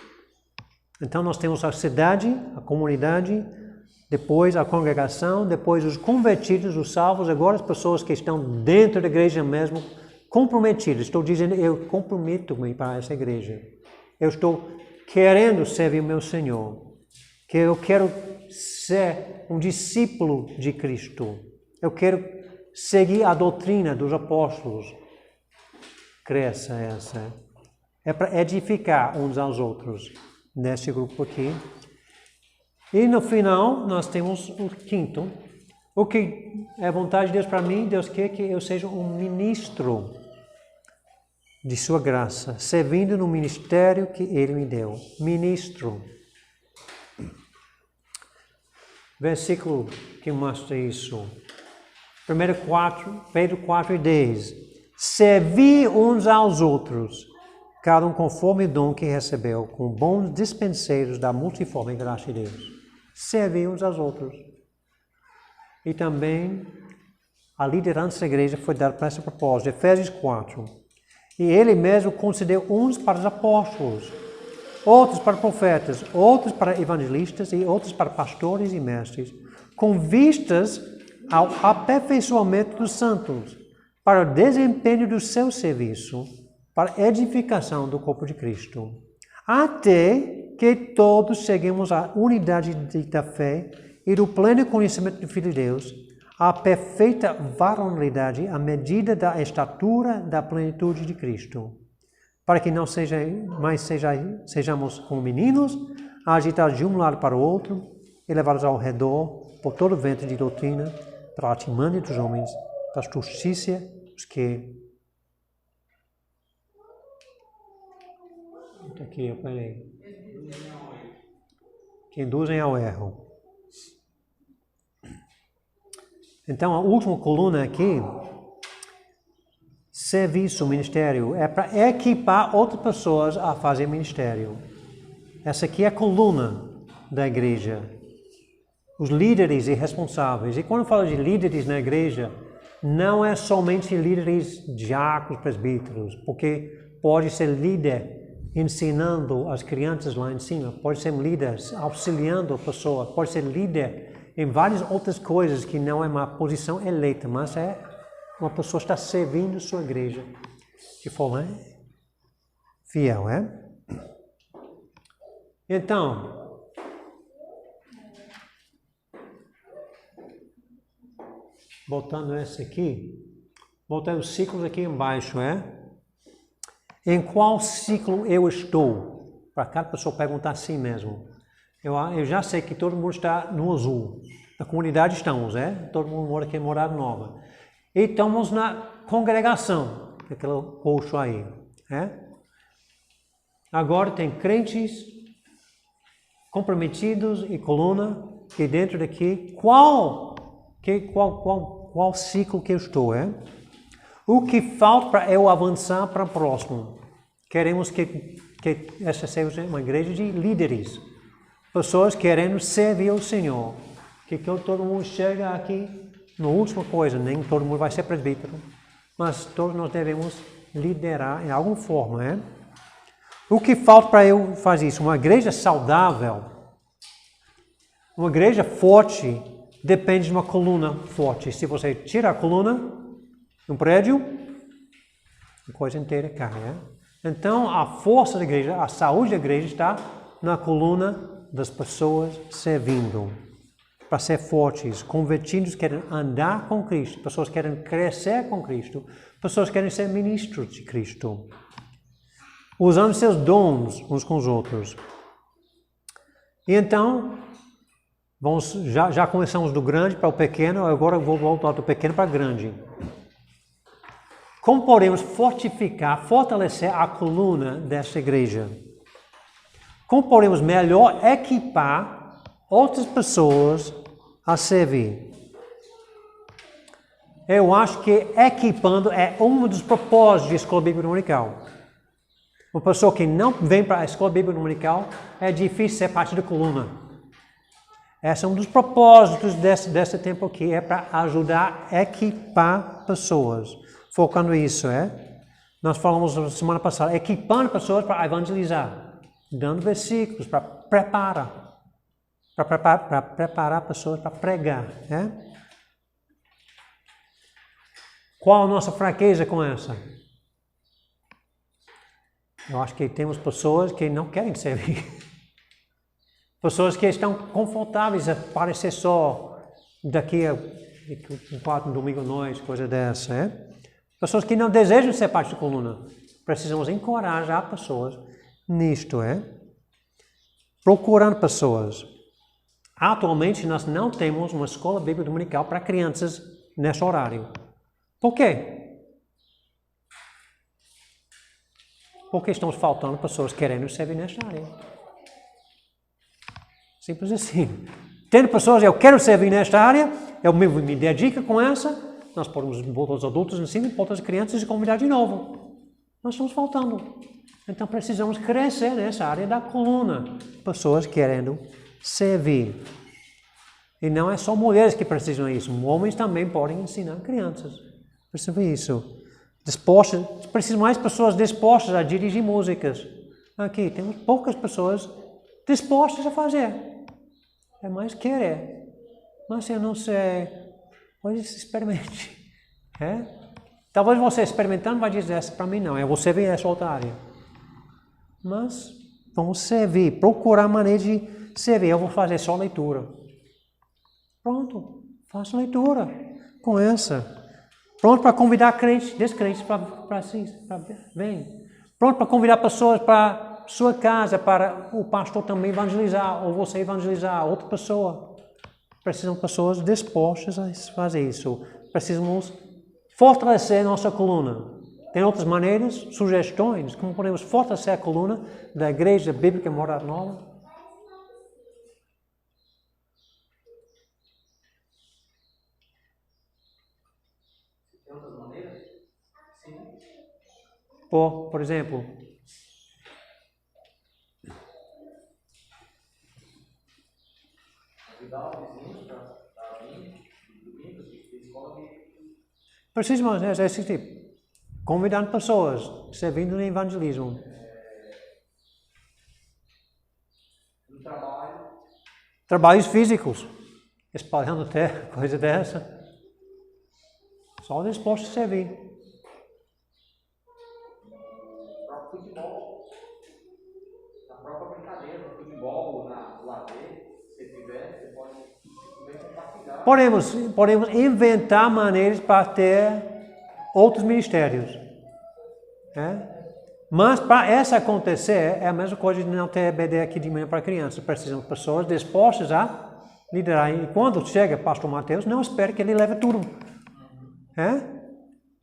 Então nós temos a cidade, a comunidade, depois a congregação, depois os convertidos, os salvos, agora as pessoas que estão dentro da igreja mesmo, comprometidas. Estou dizendo, eu comprometo-me para essa igreja. Eu estou querendo servir o meu Senhor. Que eu quero ser um discípulo de Cristo. Eu quero seguir a doutrina dos apóstolos. Cresça essa. É para edificar uns aos outros. Nesse grupo aqui. E no final, nós temos o quinto. O que é a vontade de Deus para mim? Deus quer que eu seja um ministro de sua graça, servindo no ministério que Ele me deu. Ministro. Versículo que mostra isso. Pedro 4:10. Servi uns aos outros, cada um conforme o dom que recebeu, com bons dispenseiros da multiforme graça de Deus. Servi uns aos outros. E também a liderança da igreja foi dada para esse propósito. Efésios 4. E Ele mesmo concedeu uns para os apóstolos, outros para profetas, outros para evangelistas e outros para pastores e mestres, com vistas ao aperfeiçoamento dos santos, para o desempenho do seu serviço, para a edificação do corpo de Cristo, até que todos cheguemos à unidade da fé e do pleno conhecimento do Filho de Deus, à perfeita varonilidade, à medida da estatura da plenitude de Cristo, para que não sejamos como meninos, agitados de um lado para o outro e levados ao redor por todo o vento de doutrina, pela artimanha dos homens, da astúcia dos que... Aqui, eu falei. Que induzem ao erro. Então, a última coluna aqui, serviço, ministério, é para equipar outras pessoas a fazer ministério. Essa aqui é a coluna da igreja. Os líderes e responsáveis. E quando eu falo de líderes na igreja, não é somente líderes, diáconos, presbíteros, porque pode ser líder ensinando as crianças lá em cima, pode ser líder auxiliando a pessoa, pode ser líder em várias outras coisas que não é uma posição eleita, mas é uma pessoa que está servindo sua igreja de forma fiel, é? Então, voltando esse aqui, voltando os ciclos aqui embaixo, é? Em qual ciclo eu estou? Para cada pessoa perguntar a si mesmo. Eu já sei que todo mundo está no azul. Na comunidade estamos, é? Todo mundo mora aqui em Morada Nova. E estamos na congregação, aquele roxo aí, é? Agora tem crentes comprometidos e coluna, e dentro daqui, qual ciclo que eu estou, é? O que falta para eu avançar para o próximo? Queremos que essa seja uma igreja de líderes, pessoas querendo servir ao Senhor, que todo mundo chega aqui, na última coisa, nem todo mundo vai ser presbítero, mas todos nós devemos liderar em alguma forma, é? O que falta para eu fazer isso? Uma igreja saudável, uma igreja forte, depende de uma coluna forte. Se você tira a coluna, um prédio, a coisa inteira cai. É? Então, a força da igreja, a saúde da igreja está na coluna das pessoas servindo. Para ser fortes, convertidos querem andar com Cristo, pessoas querem crescer com Cristo, pessoas querem ser ministros de Cristo, usando seus dons uns com os outros. E então, já começamos do grande para o pequeno, agora eu vou voltar do pequeno para o grande. Como podemos fortalecer a coluna dessa igreja? Como podemos melhor equipar outras pessoas a servir? Eu acho que equipando é um dos propósitos de Escola Bíblica Dominical. Uma pessoa que não vem para a Escola Bíblica Dominical é difícil ser parte da coluna. Esse é um dos propósitos desse tempo aqui, é para ajudar a equipar pessoas. Focando isso, é? Nós falamos na semana passada, equipando pessoas para evangelizar, dando versículos para preparar pessoas para pregar, é? Qual a nossa fraqueza com essa? Eu acho que temos pessoas que não querem servir. Pessoas que estão confortáveis a aparecer só daqui a um domingo à noite, coisa dessa, é? Pessoas que não desejam ser parte da coluna. Precisamos encorajar pessoas nisto, é? Procurando pessoas. Atualmente, nós não temos uma escola bíblica dominical para crianças nesse horário. Por quê? Porque estamos faltando pessoas querendo servir nesta área. Simples assim. Tendo pessoas, eu quero servir nesta área, eu me dedico com essa, nós podemos botar os adultos em cima, botar as crianças e convidar de novo. Nós estamos faltando. Então precisamos crescer nessa área da coluna. Pessoas querendo servir. E não é só mulheres que precisam disso. Homens também podem ensinar crianças. Percebe isso? Precisam mais pessoas dispostas a dirigir músicas. Aqui temos poucas pessoas dispostas a fazer. É mais querer. Mas eu não sei. Hoje se experimente. É? Talvez você experimentando vai dizer, essa para mim não, eu vou servir essa outra área. Mas vamos servir, procurar maneira de servir. Eu vou fazer só leitura. Pronto, faça leitura com essa. Pronto para convidar crentes, descrentes para si, vem. Pronto para convidar pessoas para sua casa, para o pastor também evangelizar, ou você evangelizar outra pessoa. Precisam pessoas dispostas a fazer isso. Precisamos fortalecer nossa coluna. Tem outras maneiras, sugestões, como podemos fortalecer a coluna da Igreja Bíblica Morada Nova? Tem outras maneiras? Sim. Por exemplo, Convidar os vizinhos para vir no domingo, de escola bíblica. Precisamos, né? Esse tipo. Convidando pessoas, servindo no evangelismo. No trabalho. Trabalhos físicos. Espalhando terra, coisa dessa. Só disposto a servir. No próprio futebol. Na própria brincadeira, no futebol, no lazer, se tiver, você pode também compartilhar. Podemos inventar maneiras para ter outros ministérios. Mas para isso acontecer, é a mesma coisa de não ter EBD aqui de manhã para crianças. Precisam de pessoas dispostas a liderar. E quando chega o pastor Mateus, não espere que ele leve tudo.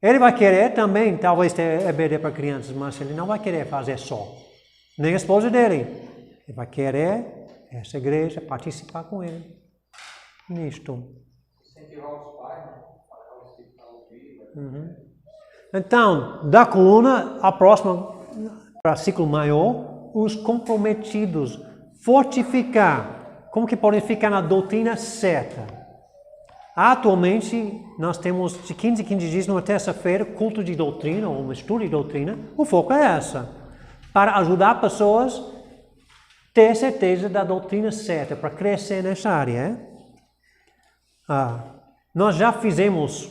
Ele vai querer também, talvez, ter EBD para crianças, mas ele não vai querer fazer só. Nem a esposa dele. Ele vai querer essa igreja participar com ele nisto. Incentivar os pais, né? Para os filhos para ouvir. Então, da coluna, a próxima, para ciclo maior, os comprometidos. Fortificar. Como que podem ficar na doutrina certa? Atualmente, nós temos de 15 em 15 dias, numa terça-feira, culto de doutrina, ou um estudo de doutrina. O foco é essa. Para ajudar pessoas a ter certeza da doutrina certa, para crescer nessa área. Nós já fizemos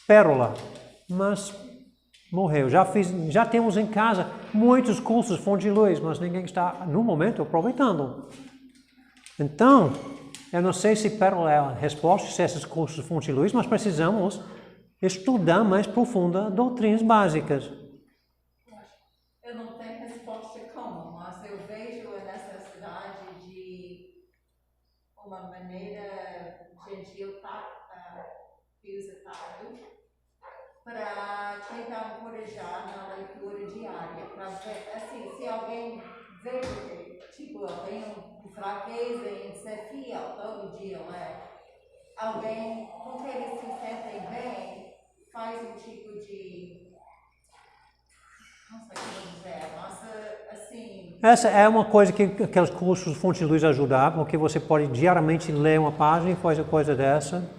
pérola, mas morreu. Já temos em casa muitos cursos fonte de luz, mas ninguém está, no momento, aproveitando. Então, eu não sei se pérola é a resposta, se esses cursos fonte de luz, mas precisamos estudar mais profunda doutrinas básicas. Eu não tenho resposta como, mas eu vejo a necessidade de uma maneira gentil, para tentar encorajar na leitura diária, para ver, assim, se alguém vê que, tipo, eu tenho fraqueza em ser fiel todo dia, alguém com que eles se sentem bem, faz um tipo de, não sei como dizer, mas assim... Essa é uma coisa que aqueles cursos fonte de luz ajudam, porque você pode diariamente ler uma página e fazer coisa dessa,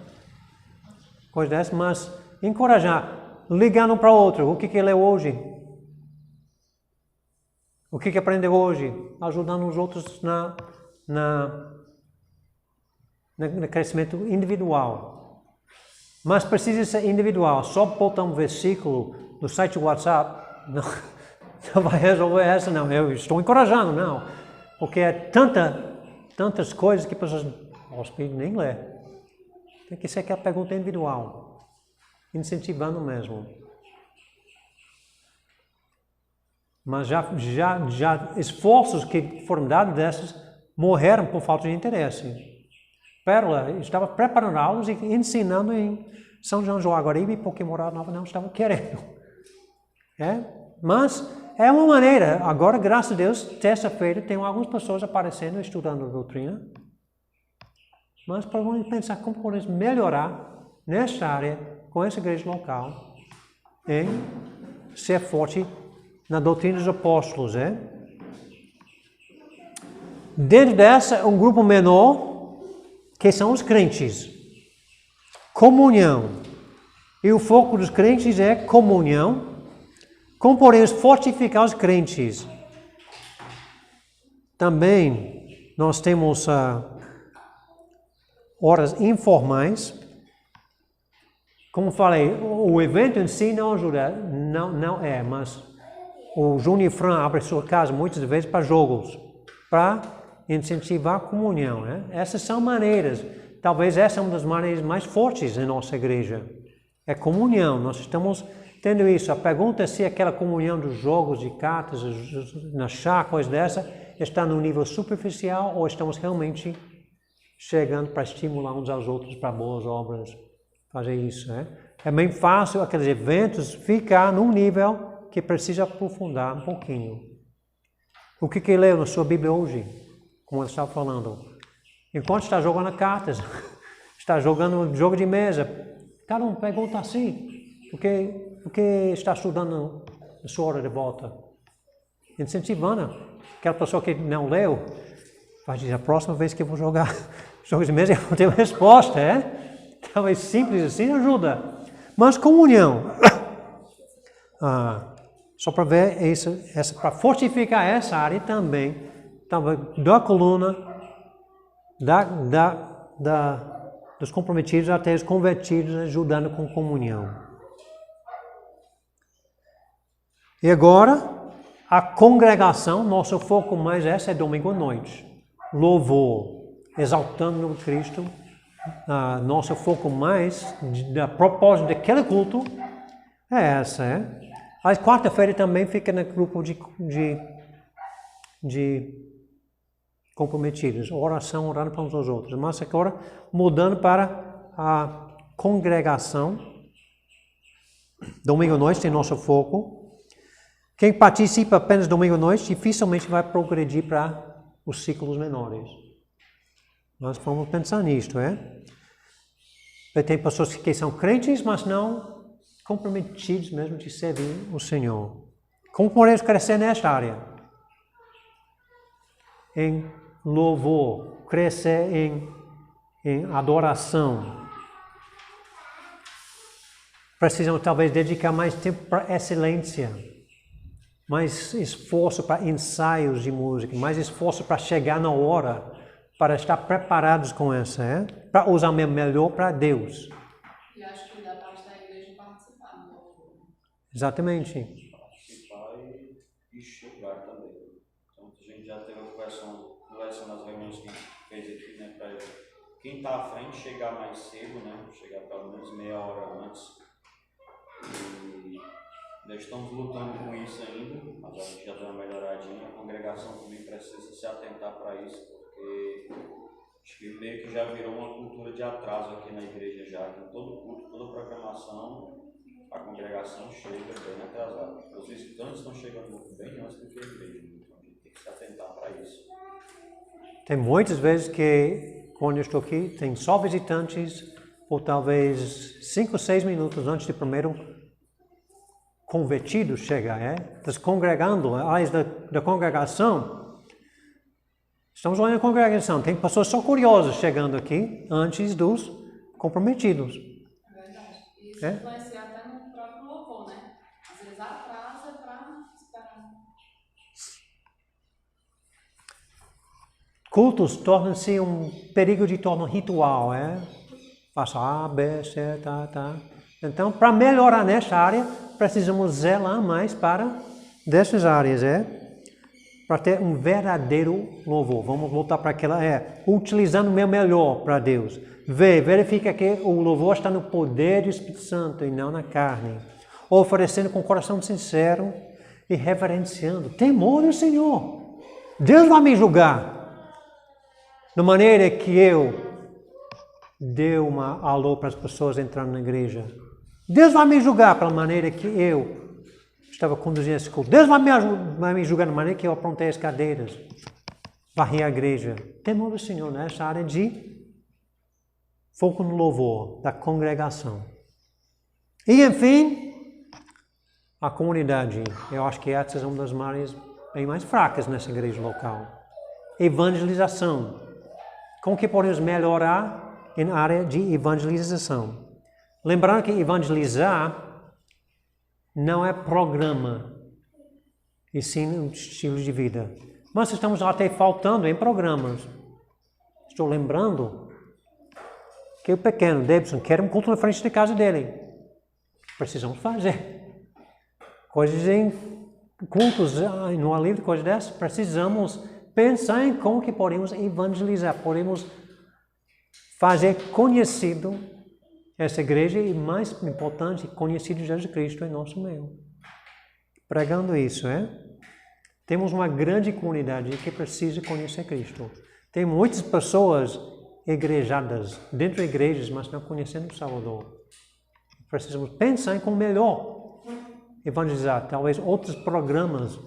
mas encorajar, ligando um para o outro, o que leu hoje? O que aprendeu hoje? Ajudando os outros no crescimento individual. Mas precisa ser individual. Só botar um versículo no site do WhatsApp não vai resolver essa, não. Eu estou encorajando, não. Porque é tantas coisas que pessoas nem lê. Tem que ser aquela pergunta individual. Incentivando mesmo. Mas já esforços que foram dados dessas morreram por falta de interesse. Pérola estava preparando aulas e ensinando em São João do Jaguaribe, porque Morada Nova não estava querendo. Mas é uma maneira. Agora, graças a Deus, terça-feira tem algumas pessoas aparecendo, estudando a doutrina. Mas podemos pensar como podemos melhorar nessa área, com essa igreja local, em ser forte na doutrina dos apóstolos. Dentro dessa, um grupo menor, que são os crentes. Comunhão. E o foco dos crentes é comunhão. Como podemos fortificar os crentes? Também nós temos horas informais. Como falei, o evento em si não ajuda, mas o Júnior e Fran abrem sua casa muitas vezes para jogos, para incentivar a comunhão. Essas são maneiras, talvez essa é uma das maneiras mais fortes em nossa igreja. É comunhão, nós estamos tendo isso. A pergunta é se aquela comunhão dos jogos de cartas, na chá, coisa dessa, está no nível superficial ou estamos realmente chegando para estimular uns aos outros para boas obras. Fazer isso, É bem fácil aqueles eventos ficar num nível que precisa aprofundar um pouquinho. O que leu na sua Bíblia hoje? Como eu estava falando. Enquanto está jogando cartas, está jogando um jogo de mesa, cada um pergunta assim, o que está estudando na sua hora de volta? Incentivando. Aquela pessoa que não leu, vai dizer, a próxima vez que eu vou jogar jogos de mesa, eu vou ter uma resposta, Talvez simples assim ajuda. Mas comunhão, só para ver, para fortificar essa área também da coluna, dos comprometidos até os convertidos, ajudando com comunhão. E agora, a congregação, nosso foco mais é domingo à noite. Louvor, exaltando o Cristo. Nosso foco mais, da propósito daquele culto, é essa. A quarta-feira também fica no grupo de comprometidos. Oração, orando para uns aos outros. Mas agora, mudando para a congregação. Domingo à noite tem nosso foco. Quem participa apenas domingo à noite dificilmente vai progredir para os ciclos menores. Nós vamos pensar nisto, Tem pessoas que são crentes, mas não comprometidos mesmo de servir o Senhor. Como podemos crescer nesta área? Em louvor, crescer em adoração. Precisamos talvez dedicar mais tempo para excelência. Mais esforço para ensaios de música, mais esforço para chegar na hora, para estar preparados com essa, para usar o melhor para Deus. E acho que da parte da igreja participar do louvor. Exatamente. Participar e chegar também. Então a gente já teve a conversa nas reuniões que a gente fez aqui, né, para quem está à frente chegar mais cedo, né, chegar pelo menos meia hora antes. E nós estamos lutando com isso ainda, mas a gente já deu uma melhoradinha. A congregação também precisa se atentar para isso, porque acho que meio que já virou uma cultura de atraso aqui na igreja já, que todo culto, toda programação, a congregação chega bem atrasada. Os visitantes estão chegando bem antes do que a igreja, então a gente tem que se atentar para isso. Tem muitas vezes que, quando eu estou aqui, tem só visitantes por talvez 5 ou 6 minutos antes do primeiro convertido chegar, descongregando, áreas da congregação. Estamos olhando a congregação, tem pessoas só curiosas chegando aqui antes dos comprometidos. É verdade. Isso influencia até no próprio louvor, né? Às vezes atrasa para esperar. Cultos tornam-se um perigo de tornar ritual, Passa A, B, C, tá. Então, para melhorar nessa área, precisamos zelar mais para dessas áreas, para ter um verdadeiro louvor. Vamos voltar para aquela, utilizando o meu melhor para Deus. Verifica que o louvor está no poder do Espírito Santo e não na carne. Oferecendo com coração sincero e reverenciando. Temor do Senhor. Deus vai me julgar. Da maneira que eu dei uma alô para as pessoas entrando na igreja. Deus vai me julgar pela maneira que eu estava conduzindo esse culto. Deus vai me julgar da maneira que eu aprontei as cadeiras, varri a igreja. Temor do Senhor nessa área de foco no louvor da congregação. E, enfim, a comunidade. Eu acho que essa é uma das áreas bem mais fracas nessa igreja local. Evangelização. Como que podemos melhorar na área de evangelização? Lembrando que evangelizar não é programa, e sim um estilo de vida. Mas estamos até faltando em programas. Estou lembrando que o pequeno Debson quer um culto na frente da casa dele. Precisamos fazer. Coisas em cultos, no livro, coisas dessas. Precisamos pensar em como que podemos evangelizar. Podemos fazer conhecido essa igreja e, mais importante, conhecido Jesus Cristo em nosso meio. Pregando isso, Temos uma grande comunidade que precisa conhecer Cristo. Tem muitas pessoas igrejadas, dentro de igrejas, mas não conhecendo o Salvador. Precisamos pensar em como melhor evangelizar. Talvez outros programas,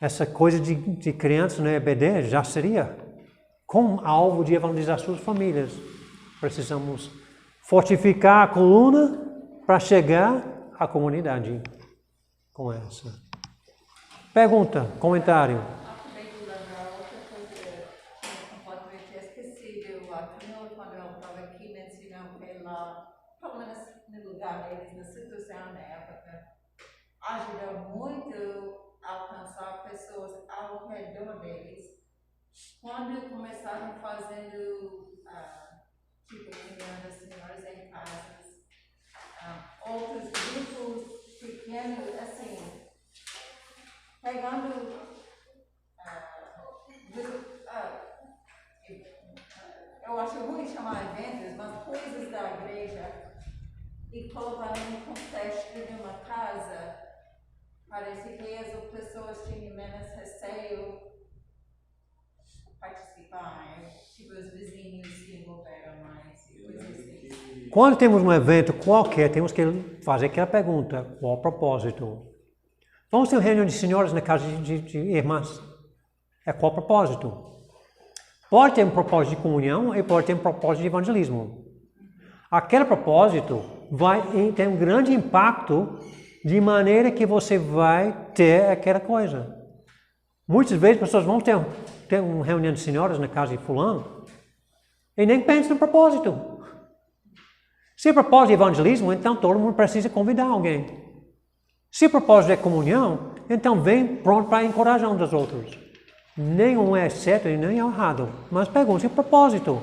essa coisa de crianças no EBD já seria como alvo de evangelizar suas famílias. Precisamos fortificar a coluna para chegar à comunidade com essa. Pergunta, comentário. Acabei de lembrar outra coisa que completamente esquecida. Eu acho que quando eu estava aqui mencionando pela pelo menos no lugar deles, na situação da época, ajudou muito a alcançar pessoas ao redor deles. Quando começaram fazendo, tipo, reunião das senhoras em casas, outros grupos pequenos, assim, pegando eu acho ruim chamar eventos, mas coisas da igreja e colocar no contexto de uma casa, parece que as pessoas tinham menos receio participar, né? Tipo, os vizinhos se envolveram mais e coisas assim. Quando temos um evento qualquer, temos que fazer aquela pergunta: qual o propósito? Vamos ter uma reunião de senhoras na casa de irmãs. Qual o propósito? Pode ter um propósito de comunhão e pode ter um propósito de evangelismo. Aquele propósito vai ter um grande impacto de maneira que você vai ter aquela coisa. Muitas vezes pessoas vão ter uma reunião de senhoras na casa de fulano e nem pensam no propósito. Se o propósito é evangelismo, então todo mundo precisa convidar alguém. Se o propósito é comunhão, então vem pronto para encorajar uns aos outros. Nenhum é certo e nem é errado, mas pergunte o propósito.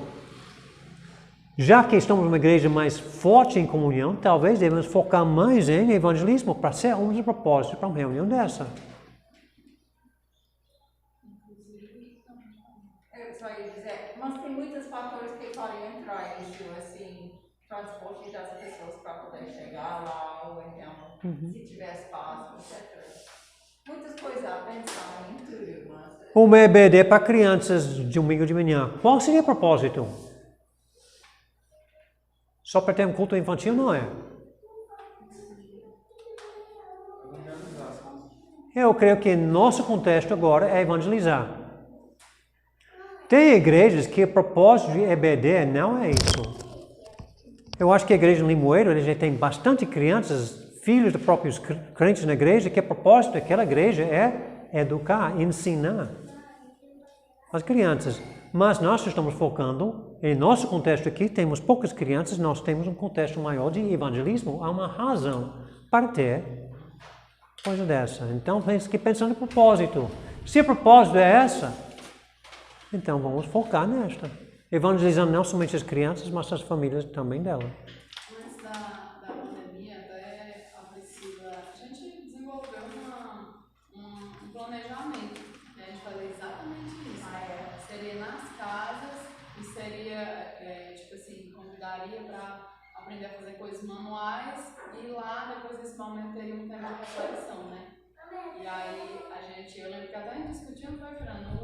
Já que estamos numa igreja mais forte em comunhão, talvez devemos focar mais em evangelismo para ser um dos propósitos para uma reunião dessa. Eu só ia dizer, mas tem muitos fatores que podem entrar nisso, assim, transporte das pessoas para poder chegar lá, ou então, se tiver espaço, etc. Muitas coisas a pensar em tudo, mas... Uma EBD para crianças de domingo de manhã. Qual seria o propósito? Só para ter um culto infantil, não é? Eu creio que nosso contexto agora é evangelizar. Tem igrejas que o propósito de EBD não é isso. Eu acho que a igreja de Limoeiro já tem bastante crianças, filhos de próprios crentes na igreja, que o propósito daquela igreja é educar, ensinar as crianças. Mas nós estamos focando, em nosso contexto aqui, temos poucas crianças, nós temos um contexto maior de evangelismo. Há uma razão para ter coisa dessa. Então, tem que pensar no propósito. Se o propósito é essa, então vamos focar nesta. Evangelizando não somente as crianças, mas as famílias também dela. Antes da pandemia, até a Priscila, a gente desenvolveu um planejamento, né? A gente fazia exatamente isso. Seria nas casas e seria, tipo assim, convidaria para aprender a fazer coisas manuais e lá, depois desse momento, teria um tema de reflexão, né? E aí, eu lembro que até discutiu, não foi, Fernando?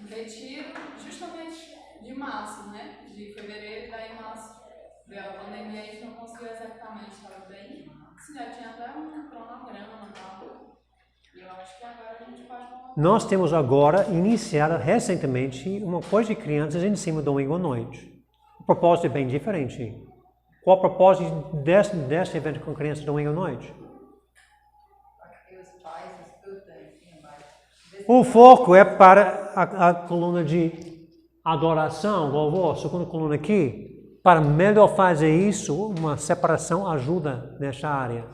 No retiro, justamente de março, né? De fevereiro, e daí em março veio a pandemia, a gente não conseguiu exatamente, estava bem. Assim, já tinha até um cronograma e tal. E eu acho que agora a gente pode... Nós temos agora iniciado recentemente uma coisa de crianças em cima do domingo à noite. O propósito é bem diferente. Qual o propósito desse evento com crianças domingo à noite? O foco é para a coluna de adoração, louvor, a segunda coluna aqui. Para melhor fazer isso, uma separação ajuda nessa área.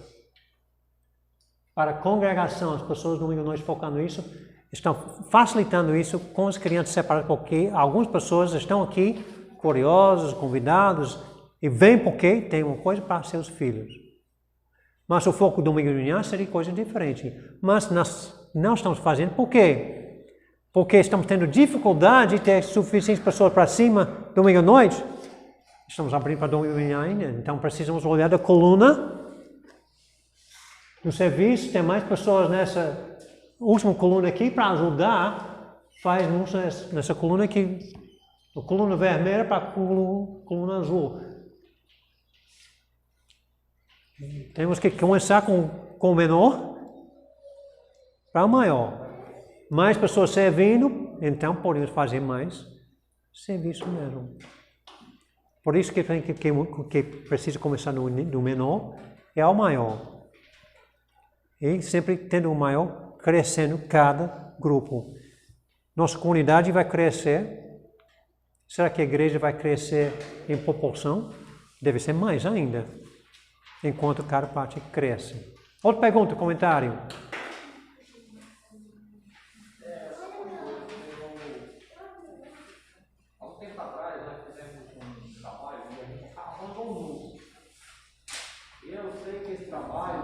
Para a congregação, as pessoas domingo à noite focando nisso, estão facilitando isso com as crianças separadas, porque algumas pessoas estão aqui curiosas, convidados, e vêm porque tem uma coisa para seus filhos. Mas o foco do domingo de manhã seria coisa diferente. Mas nós não estamos fazendo. Por quê? Porque estamos tendo dificuldade de ter suficientes pessoas para cima domingo à noite. Estamos abrindo para domingo de manhã ainda. Então precisamos olhar da coluna do serviço. Tem mais pessoas nessa última coluna aqui para ajudar. Faz nessa coluna aqui. A coluna vermelha para a coluna azul. Temos que começar com o menor para o maior. Mais pessoas servindo, então podemos fazer mais serviço mesmo. Por isso que precisa começar do menor é ao maior. E sempre tendo o maior, crescendo cada grupo. Nossa comunidade vai crescer Será que a igreja vai crescer em proporção? Deve ser mais ainda, enquanto cada parte cresce. Outra pergunta, comentário? Há um tempo atrás, nós fizemos um trabalho e a gente abandonou. E eu sei que esse trabalho...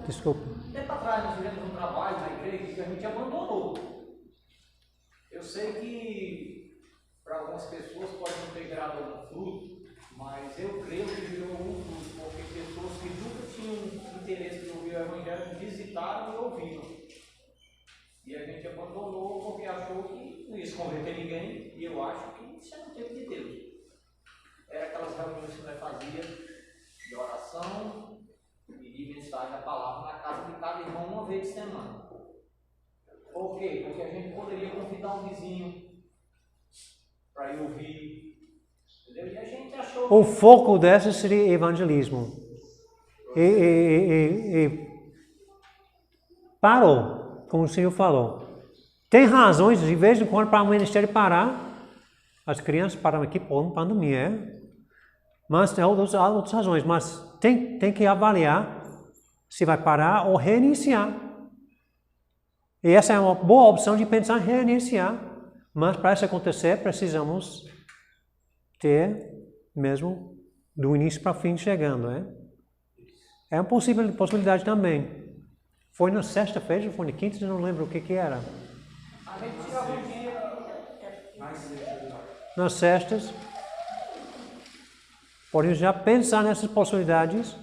Desculpa. Um tempo atrás nós fizemos um trabalho na igreja que a gente abandonou. Eu sei que para algumas pessoas pode não ter gerado algum fruto, mas eu creio que gerou algum fruto, porque pessoas que nunca tinham interesse de ouvir o Evangelho visitaram e ouviram. E a gente abandonou porque achou que não ia se converter ninguém, e eu acho que isso é um tempo de Deus. Era aquelas reuniões que nós fazíamos de oração e de mensagem da palavra na casa de cada irmão uma vez de semana. Por quê? Porque a gente poderia convidar um vizinho para ir ouvir. Entendeu? E a gente achou. O foco dessa seria evangelismo. E parou, como o Senhor falou. Tem razões, de vez em quando, para o ministério parar. As crianças param aqui por uma pandemia, mas tem outras razões. Mas tem que avaliar se vai parar ou reiniciar. E essa é uma boa opção de pensar em reiniciar. Mas para isso acontecer, precisamos ter mesmo do início para o fim chegando. É uma possibilidade também. Foi na sexta-feira ou foi na quinta? Eu não lembro o que era. A gente tirava um dia. Nas sextas. Podemos já pensar nessas possibilidades.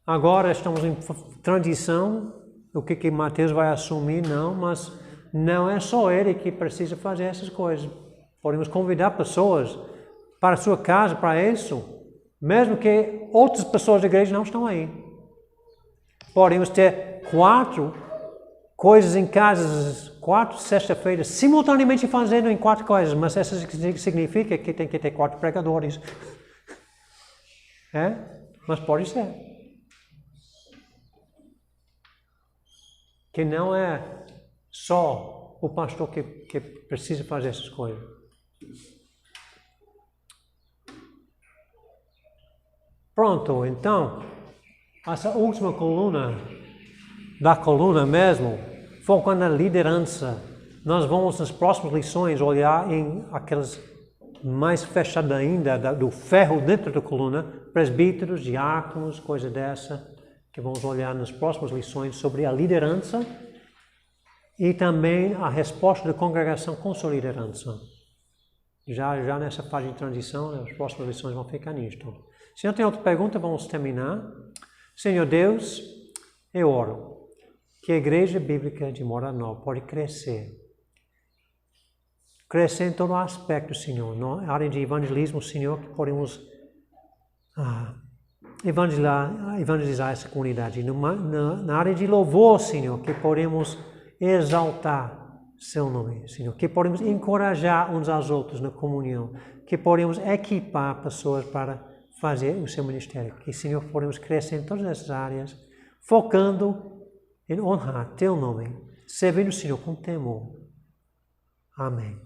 Agora estamos em transição. O que Mateus vai assumir, não, mas não é só ele que precisa fazer essas coisas. Podemos convidar pessoas para a sua casa para isso, mesmo que outras pessoas da igreja não estão aí. Podemos ter 4 coisas em casa, 4 sexta-feiras, simultaneamente fazendo em 4 coisas, mas isso significa que tem que ter 4 pregadores. Mas pode ser. Que não é só o pastor que precisa fazer essas coisas. Pronto, então, essa última coluna, da coluna mesmo, focando na liderança. Nós vamos nas próximas lições olhar em aquelas mais fechadas ainda, do ferro dentro da coluna, presbíteros, diáconos, coisa dessa, que vamos olhar nas próximas lições sobre a liderança e também a resposta da congregação com sua liderança. Já nessa fase de transição, as próximas lições vão ficar nisto. Se não tem outra pergunta, vamos terminar. Senhor Deus, eu oro que a Igreja Bíblica de Morada Nova pode crescer. Crescer em todo aspecto, Senhor. Na área de evangelismo, Senhor, que podemos evangelizar essa comunidade. Na área de louvor, Senhor, que podemos exaltar seu nome, Senhor. Que podemos encorajar uns aos outros na comunhão. Que podemos equipar pessoas para fazer o seu ministério. Que, Senhor, podemos crescer em todas essas áreas, focando em honrar teu nome, servindo o Senhor com temor. Amém.